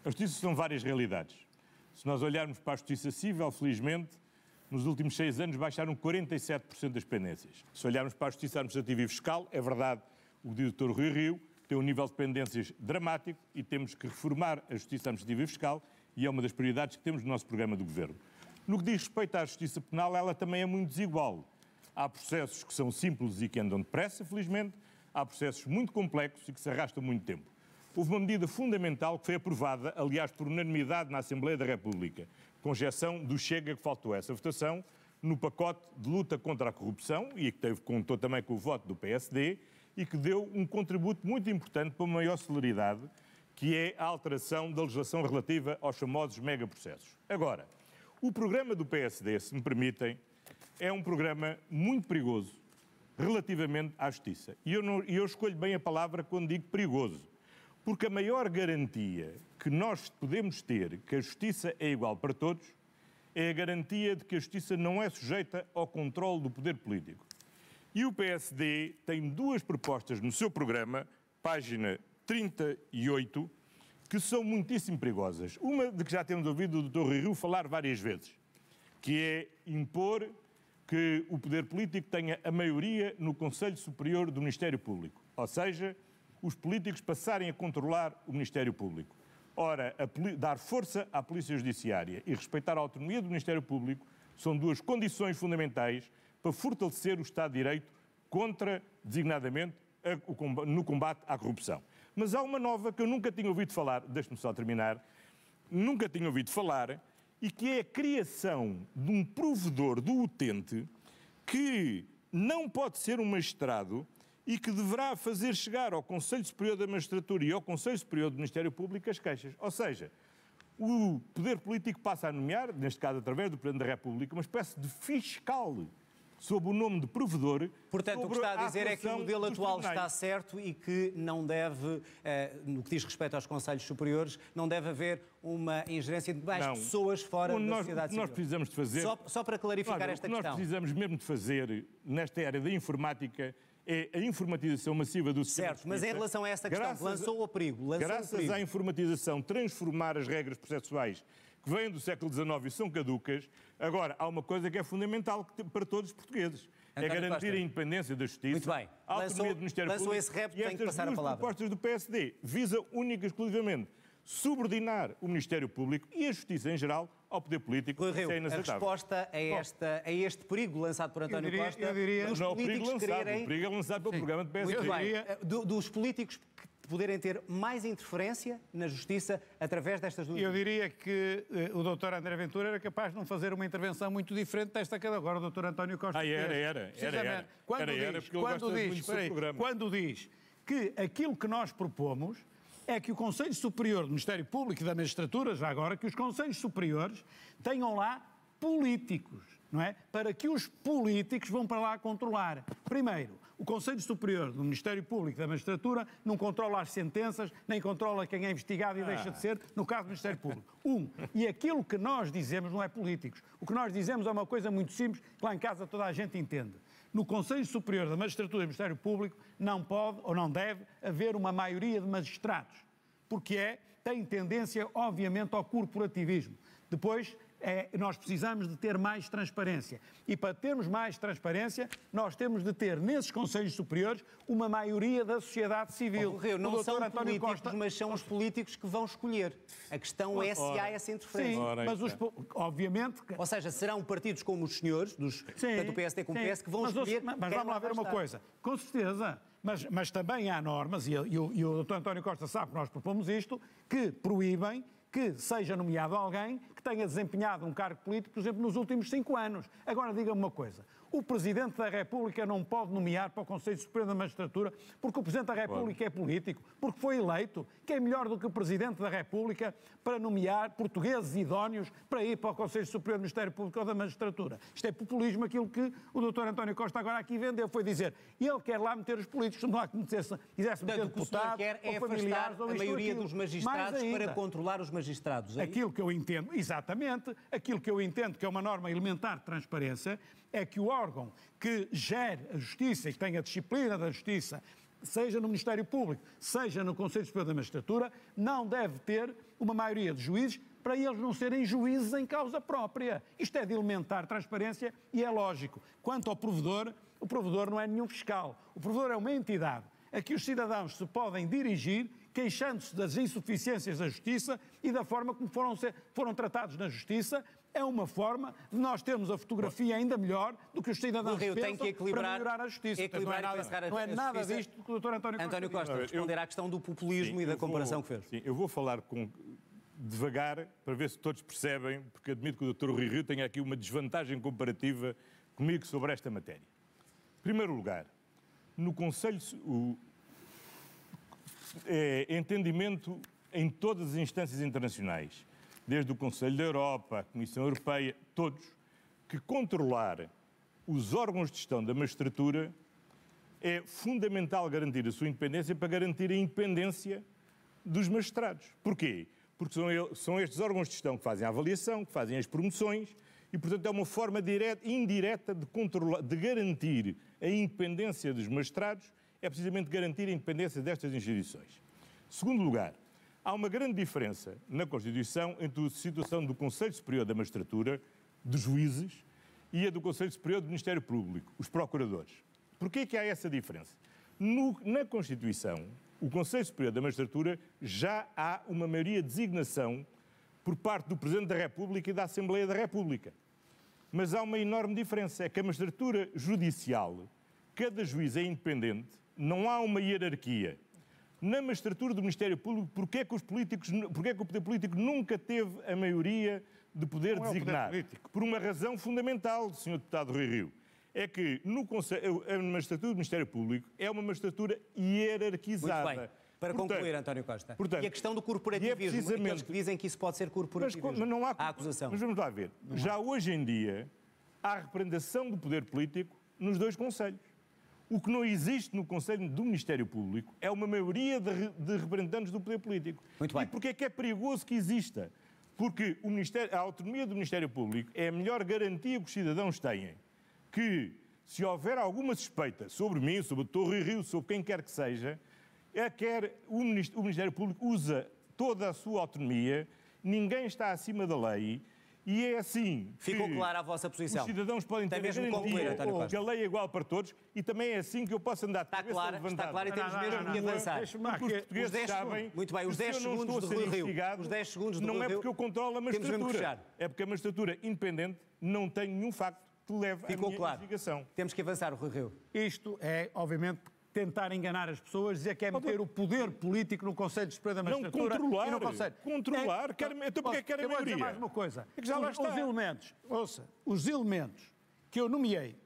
A justiça são várias realidades. Se nós olharmos para a justiça civil, felizmente, nos últimos 6 anos baixaram 47% das pendências. Se olharmos para a justiça administrativa e fiscal, é verdade, o Dr. Rui Rio tem um nível de pendências dramático e temos que reformar a justiça administrativa e fiscal e é uma das prioridades que temos no nosso programa do Governo. No que diz respeito à justiça penal, ela também é muito desigual. Há processos que são simples e que andam depressa, felizmente. Há processos muito complexos e que se arrastam muito tempo. Houve uma medida fundamental que foi aprovada, aliás, por unanimidade na Assembleia da República, com exceção do Chega, que faltou essa votação, no pacote de luta contra a corrupção, e que contou também com o voto do PSD, e que deu um contributo muito importante para uma maior celeridade, que é a alteração da legislação relativa aos famosos megaprocessos. Agora, o programa do PSD, se me permitem, é um programa muito perigoso relativamente à justiça. E eu escolho bem a palavra quando digo perigoso, porque a maior garantia que nós podemos ter que a justiça é igual para todos é a garantia de que a justiça não é sujeita ao controle do poder político. E o PSD tem 2 propostas no seu programa, página 38, que são muitíssimo perigosas. Uma de que já temos ouvido o Dr. Rui Rio falar várias vezes, que é impor que o poder político tenha a maioria no Conselho Superior do Ministério Público. Ou seja, os políticos passarem a controlar o Ministério Público. Ora, dar força à Polícia Judiciária e respeitar a autonomia do Ministério Público são 2 condições fundamentais para fortalecer o Estado de Direito contra, designadamente, no combate à corrupção. Mas há uma nova que eu nunca tinha ouvido falar, deixe-me só terminar, nunca tinha ouvido falar, e que é a criação de um provedor do utente que não pode ser um magistrado e que deverá fazer chegar ao Conselho Superior da Magistratura e ao Conselho Superior do Ministério Público as queixas. Ou seja, o poder político passa a nomear, neste caso através do Presidente da República, uma espécie de fiscal sob o nome de provedor. Portanto, o que está a dizer é que o modelo atual está certo e que não deve, no que diz respeito aos Conselhos Superiores, não deve haver uma ingerência de mais pessoas fora da sociedade civil. Nós precisamos de fazer... Só para clarificar esta questão. O que nós precisamos mesmo de fazer nesta área da informática é a informatização massiva do sistema. Certo, mas em relação a esta questão, lançou o perigo. Graças à informatização, transformar as regras processuais que vêm do século XIX e são caducas. Agora, há uma coisa que é fundamental para todos os portugueses. É garantir a independência da Justiça, muito bem. a autonomia do Ministério Público. Esse repto, e estas duas propostas do PSD visam única e exclusivamente subordinar o Ministério Público e a Justiça em geral ao poder político. Rui Rio, a resposta a este perigo lançado por António Costa... Eu diria... Não, o perigo é lançado pelo programa de PSD. Muito bem. Dos políticos poderem ter mais interferência na Justiça através destas duas... Eu diria que o Dr. André Ventura era capaz de não fazer uma intervenção muito diferente desta que agora o Dr. António Costa fez. Era. Quando diz que aquilo que nós propomos é que o Conselho Superior do Ministério Público e da Magistratura, já agora, que os Conselhos Superiores tenham lá políticos, não é? Para que os políticos vão para lá controlar. Primeiro, o Conselho Superior do Ministério Público e da Magistratura não controla as sentenças, nem controla quem é investigado e deixa de ser, no caso do Ministério Público. E aquilo que nós dizemos não é políticos. O que nós dizemos é uma coisa muito simples, que lá em casa toda a gente entende. No Conselho Superior da Magistratura e do Ministério Público não pode ou não deve haver uma maioria de magistrados, porque tem tendência, obviamente, ao corporativismo. Depois, nós precisamos de ter mais transparência. E para termos mais transparência, nós temos de ter, nesses Conselhos Superiores, uma maioria da sociedade civil. Rio, não são políticos, mas são os políticos que vão escolher. A questão é se há essa interferência. Sim, mas obviamente... Ou seja, serão partidos como os senhores, tanto do PSD como do PS, que vão escolher... Mas vamos lá ver uma coisa. Com certeza... Mas também há normas, e o Dr. António Costa sabe que nós propomos isto, que proíbem que seja nomeado alguém que tenha desempenhado um cargo político, por exemplo, nos últimos 5 anos. Agora, diga-me uma coisa. O Presidente da República não pode nomear para o Conselho Superior da Magistratura porque o Presidente da República é político, porque foi eleito. Que é melhor do que o Presidente da República para nomear portugueses idóneos para ir para o Conselho Superior do Ministério Público ou da Magistratura. Isto é populismo, aquilo que o Dr. António Costa agora aqui vendeu. Foi dizer, ele quer lá meter os políticos, não há que quisesse meter deputados quer ou familiares ou a maioria aquilo. dos magistrados para controlar os magistrados. É aquilo que eu entendo, exatamente, aquilo que eu entendo que é uma norma elementar de transparência é que o órgão que gere a justiça e que tenha a disciplina da justiça, seja no Ministério Público, seja no Conselho Superior da Magistratura, não deve ter uma maioria de juízes para eles não serem juízes em causa própria. Isto é de elementar transparência e é lógico. Quanto ao provedor, o provedor não é nenhum fiscal. O provedor é uma entidade a que os cidadãos se podem dirigir queixando-se das insuficiências da Justiça e da forma como foram tratados na Justiça. É uma forma de nós termos a fotografia ainda melhor do que os cidadãos pensam para melhorar a Justiça. Não é nada disto que o Dr. António Costa responder à questão do populismo e da comparação que fez. Sim, eu vou falar devagar para ver se todos percebem, porque admito que o Dr. Rui Rio tenha aqui uma desvantagem comparativa comigo sobre esta matéria. Em primeiro lugar, no Conselho, entendimento em todas as instâncias internacionais, desde o Conselho da Europa, a Comissão Europeia, todos, que controlar os órgãos de gestão da magistratura é fundamental garantir a sua independência para garantir a independência dos magistrados. Porquê? Porque são estes órgãos de gestão que fazem a avaliação, que fazem as promoções e, portanto, é uma forma indireta de garantir a independência dos magistrados, é precisamente garantir a independência destas instituições. Segundo lugar, há uma grande diferença na Constituição entre a situação do Conselho Superior da Magistratura, dos juízes, e a do Conselho Superior do Ministério Público, os procuradores. Porquê que há essa diferença? Na Constituição, o Conselho Superior da Magistratura já há uma maioria de designação por parte do Presidente da República e da Assembleia da República. Mas há uma enorme diferença, é que a magistratura judicial, cada juiz é independente, não há uma hierarquia. Na magistratura do Ministério Público, porque é que o poder político nunca teve a maioria de poder designar? Por uma razão fundamental, Sr. Deputado Rui Rio. É que a magistratura do Ministério Público é uma magistratura hierarquizada. Muito bem. Para concluir, António Costa. E a questão do corporativismo, aqueles que dizem que isso pode ser corporativismo. Mas não há acusação. Mas vamos lá ver. Já hoje em dia, há representação do poder político nos dois conselhos. O que não existe no Conselho do Ministério Público é uma maioria de representantes do poder político. Muito bem. E porquê é que é perigoso que exista? Porque a autonomia do Ministério Público é a melhor garantia que os cidadãos têm que, se houver alguma suspeita sobre mim, sobre o Dr. Rui Rio, sobre quem quer que seja, o Ministério Público usa toda a sua autonomia, ninguém está acima da lei. E é assim que ficou clara a vossa posição. Os cidadãos podem ter a garantia que a lei é igual para todos e também é assim que eu posso andar de cabeça levantada. Está claro e temos mesmo que avançar. Os portugueses sabem. Muito bem, os 10 segundos do Rui Rio. Os 10 segundos do Rui Rio. Não é porque eu controlo a magistratura. É porque a magistratura independente não tem nenhum facto que leve à minha investigação. Temos que avançar, Rui Rio. Isto é, obviamente, tentar enganar as pessoas, dizer que é meter o poder político no Conselho Superior da Magistratura. Não controlar, e no Conselho. Controlar. Então porque é que quer a maioria? Eu vou dizer mais uma coisa. É que já lá está. Os elementos que eu nomeei,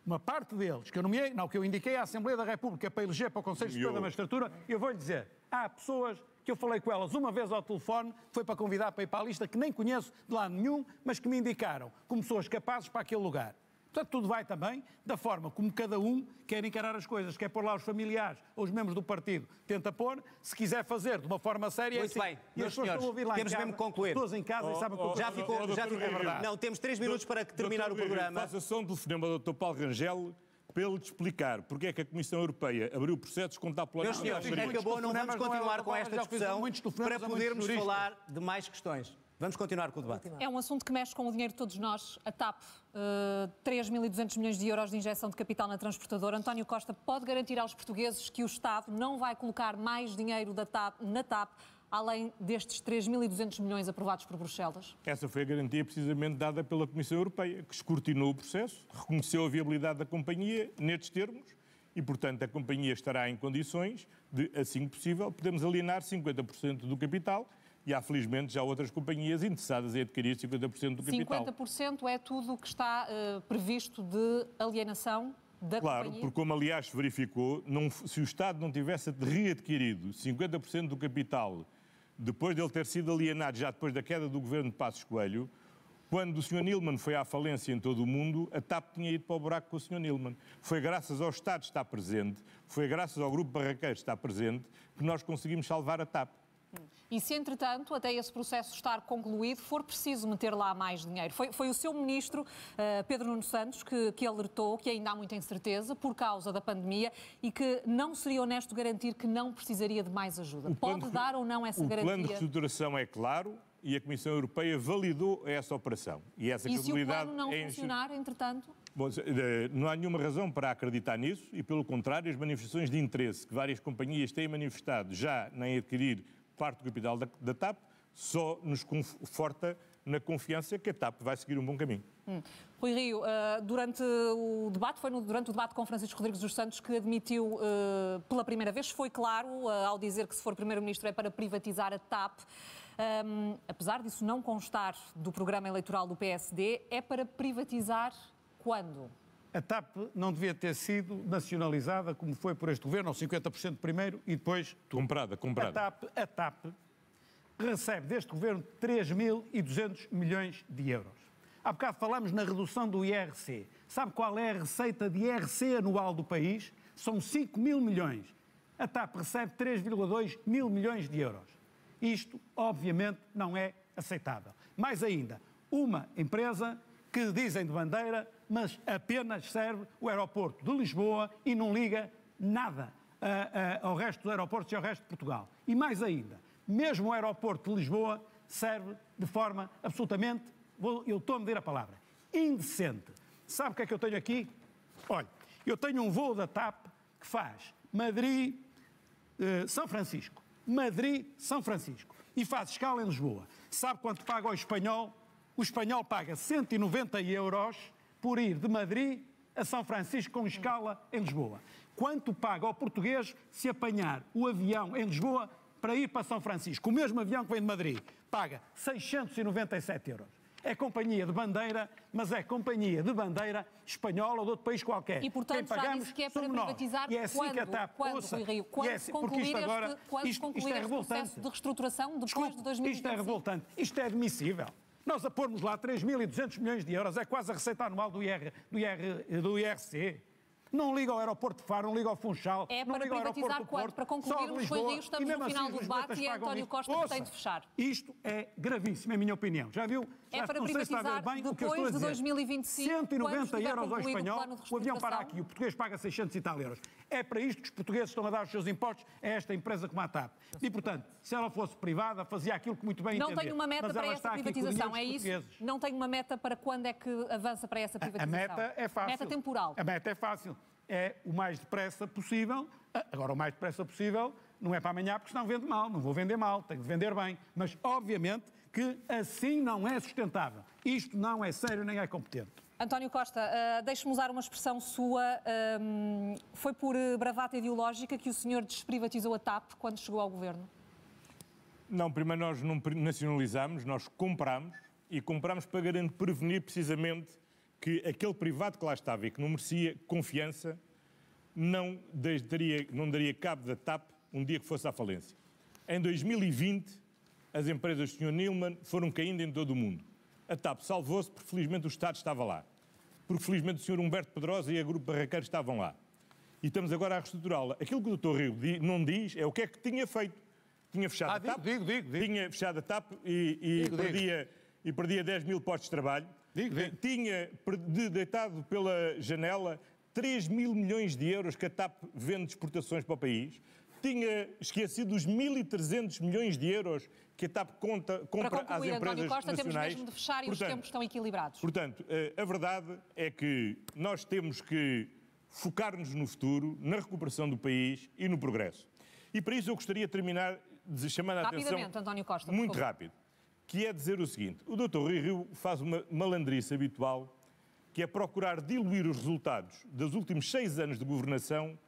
uma parte deles que eu nomeei, que eu indiquei à Assembleia da República para eleger para o Conselho Superior da Magistratura, eu vou-lhe dizer, há pessoas que eu falei com elas uma vez ao telefone, foi para convidar para ir para a lista, que nem conheço de lado nenhum, mas que me indicaram como pessoas capazes para aquele lugar. Portanto, tudo vai também da forma como cada um quer encarar as coisas, quer pôr lá os familiares ou os membros do partido, tenta pôr, se quiser fazer de uma forma séria... Muito bem, meus senhores, temos mesmo que concluir. Pessoas em casa e sabem que já ficou verdade. Não, temos 3 minutos para terminar o programa. Faça só um telefonema ao Dr. Paulo Rangel para ele te explicar porque é que a Comissão Europeia abriu processos contra a Polónia. Meus senhores, acabou, não vamos continuar com esta discussão para podermos falar de mais questões. Vamos continuar com o debate. É um assunto que mexe com o dinheiro de todos nós. A TAP, 3.200 milhões de euros de injeção de capital na transportadora. António Costa pode garantir aos portugueses que o Estado não vai colocar mais dinheiro na TAP, além destes 3.200 milhões aprovados por Bruxelas? Essa foi a garantia precisamente dada pela Comissão Europeia, que escrutinou o processo, reconheceu a viabilidade da companhia nestes termos e, portanto, a companhia estará em condições de, assim que possível, podemos alienar 50% do capital. E há, felizmente, já outras companhias interessadas em adquirir 50% do capital. 50% é tudo o que está previsto de alienação da companhia? Claro, porque como aliás se verificou, se o Estado não tivesse readquirido 50% do capital depois de ele ter sido alienado, já depois da queda do governo de Passos Coelho, quando o Sr. Neilman foi à falência em todo o mundo, a TAP tinha ido para o buraco com o Sr. Neilman. Foi graças ao Estado estar presente, foi graças ao Grupo Barraqueiro estar presente, que nós conseguimos salvar a TAP. E se, entretanto, até esse processo estar concluído, for preciso meter lá mais dinheiro? Foi o seu ministro, Pedro Nuno Santos, que alertou que ainda há muita incerteza por causa da pandemia e que não seria honesto garantir que não precisaria de mais ajuda. Pode dar ou não essa garantia? O plano de reestruturação é claro e a Comissão Europeia validou essa operação. E essa se o plano não funcionar, entretanto? Bom, não há nenhuma razão para acreditar nisso e, pelo contrário, as manifestações de interesse que várias companhias têm manifestado já em adquirir parte do capital da TAP só nos conforta na confiança que a TAP vai seguir um bom caminho. Rui Rio, durante o debate com Francisco Rodrigues dos Santos que admitiu pela primeira vez, foi claro ao dizer que se for Primeiro-Ministro é para privatizar a TAP. Apesar disso não constar do programa eleitoral do PSD, é para privatizar quando? A TAP não devia ter sido nacionalizada, como foi por este governo, aos 50% primeiro e depois... Comprada. A TAP recebe deste governo 3.200 milhões de euros. Há bocado falámos na redução do IRC. Sabe qual é a receita de IRC anual do país? São 5 mil milhões. A TAP recebe 3,2 mil milhões de euros. Isto, obviamente, não é aceitável. Mais ainda, uma empresa que dizem de bandeira, mas apenas serve o aeroporto de Lisboa e não liga nada ao resto dos aeroportos e ao resto de Portugal. E mais ainda, mesmo o aeroporto de Lisboa serve de forma absolutamente, eu estou a medir a palavra, indecente. Sabe o que é que eu tenho aqui? Olha, eu tenho um voo da TAP que faz Madrid-São Francisco. Madrid-São Francisco. E faz escala em Lisboa. Sabe quanto paga ao espanhol? O espanhol paga 190 euros por ir de Madrid a São Francisco com escala em Lisboa. Quanto paga ao português se apanhar o avião em Lisboa para ir para São Francisco? O mesmo avião que vem de Madrid paga 697 euros. É companhia de bandeira, mas é companhia de bandeira espanhola ou de outro país qualquer. E, portanto, quem pagamos já disse que é para somos nós. privatizar E é assim quando, que a TAP, Rui Rio? Quando se concluir este processo de reestruturação, depois de 2025? Isto é revoltante. Isto é admissível. Nós a pormos lá 3.200 milhões de euros, é quase a receita anual do IRC. Não liga ao aeroporto de Faro, não liga ao Funchal, é não para liga ao aeroporto privatizar do Porto. Para concluirmos, Rui Rio, estamos no final do debate e é António Costa que tem de fechar. Isto é gravíssimo, é a minha opinião. Já viu? É para privatizar depois de 2025, 190 euros ao espanhol, o avião para aqui, o português paga 600 e tal euros. É para isto que os portugueses estão a dar os seus impostos a esta empresa como a TAP. E, portanto, se ela fosse privada, fazia aquilo que muito bem entendia. Não tem uma meta para essa privatização, é isso? Não tem uma meta para quando é que avança para essa privatização? A meta é fácil. Meta temporal. A meta é fácil. É o mais depressa possível. Agora, o mais depressa possível não é para amanhã, porque senão vende mal. Não vou vender mal, tenho de vender bem. Mas, obviamente, que assim não é sustentável. Isto não é sério nem é competente. António Costa, deixe-me usar uma expressão sua. Foi por bravata ideológica que o senhor desprivatizou a TAP quando chegou ao governo? Não, primeiro nós não nacionalizamos, nós compramos. E compramos para prevenir precisamente que aquele privado que lá estava e que não merecia confiança não daria cabo da TAP um dia que fosse à falência. Em 2020, as empresas do Sr. Neilman foram caindo em todo o mundo. A TAP salvou-se porque, felizmente, o Estado estava lá. Porque, felizmente, o Sr. Humberto Pedrosa e a Grupo Barraqueiro estavam lá. E estamos agora a reestruturá-la. Aquilo que o Dr. Rio não diz é o que é que tinha feito. Tinha fechado a TAP. Tinha fechado a TAP e perdia 10 mil postos de trabalho. Tinha deitado pela janela 3 mil milhões de euros que a TAP vende de exportações para o país. Tinha esquecido os 1.300 milhões de euros que a TAP compra às empresas António Costa, nacionais. Temos mesmo de fechar e os tempos estão equilibrados. Portanto, a verdade é que nós temos que focar-nos no futuro, na recuperação do país e no progresso. E para isso eu gostaria de terminar chamando a atenção... Rapidamente, António Costa, muito rápido. Que é dizer o seguinte: o Dr. Rui Rio faz uma malandrice habitual, que é procurar diluir os resultados dos últimos 6 anos de governação,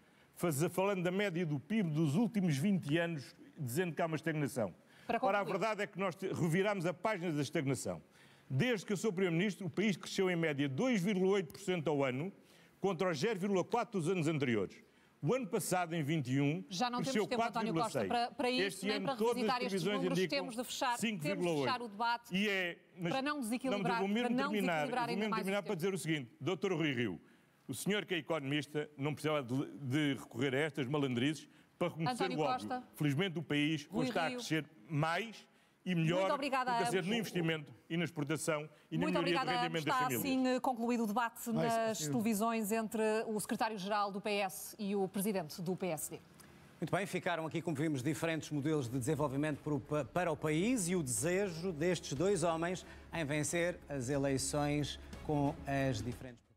falando da média do PIB dos últimos 20 anos, dizendo que há uma estagnação. Ora, a verdade é que nós reviramos a página da estagnação. Desde que eu sou Primeiro-Ministro, o país cresceu em média 2,8% ao ano, contra os 0,4% dos anos anteriores. O ano passado, em 21, já não cresceu temos tempo, António Costa, para isso, nem para revisitar estes números, temos de fechar o debate para não desequilibrar, vou mesmo terminar para dizer o seguinte: Dr. Rui Rio, o senhor que é economista não precisava de recorrer a estas malandrizes para reconhecer o óbvio. Felizmente o país hoje está a crescer mais e melhor do que no investimento e na exportação e na melhoria do rendimento das famílias. Está assim concluído o debate nas televisões entre o secretário-geral do PS e o presidente do PSD. Muito bem, ficaram aqui, como vimos, diferentes modelos de desenvolvimento para o país e o desejo destes dois homens em vencer as eleições com as diferentes...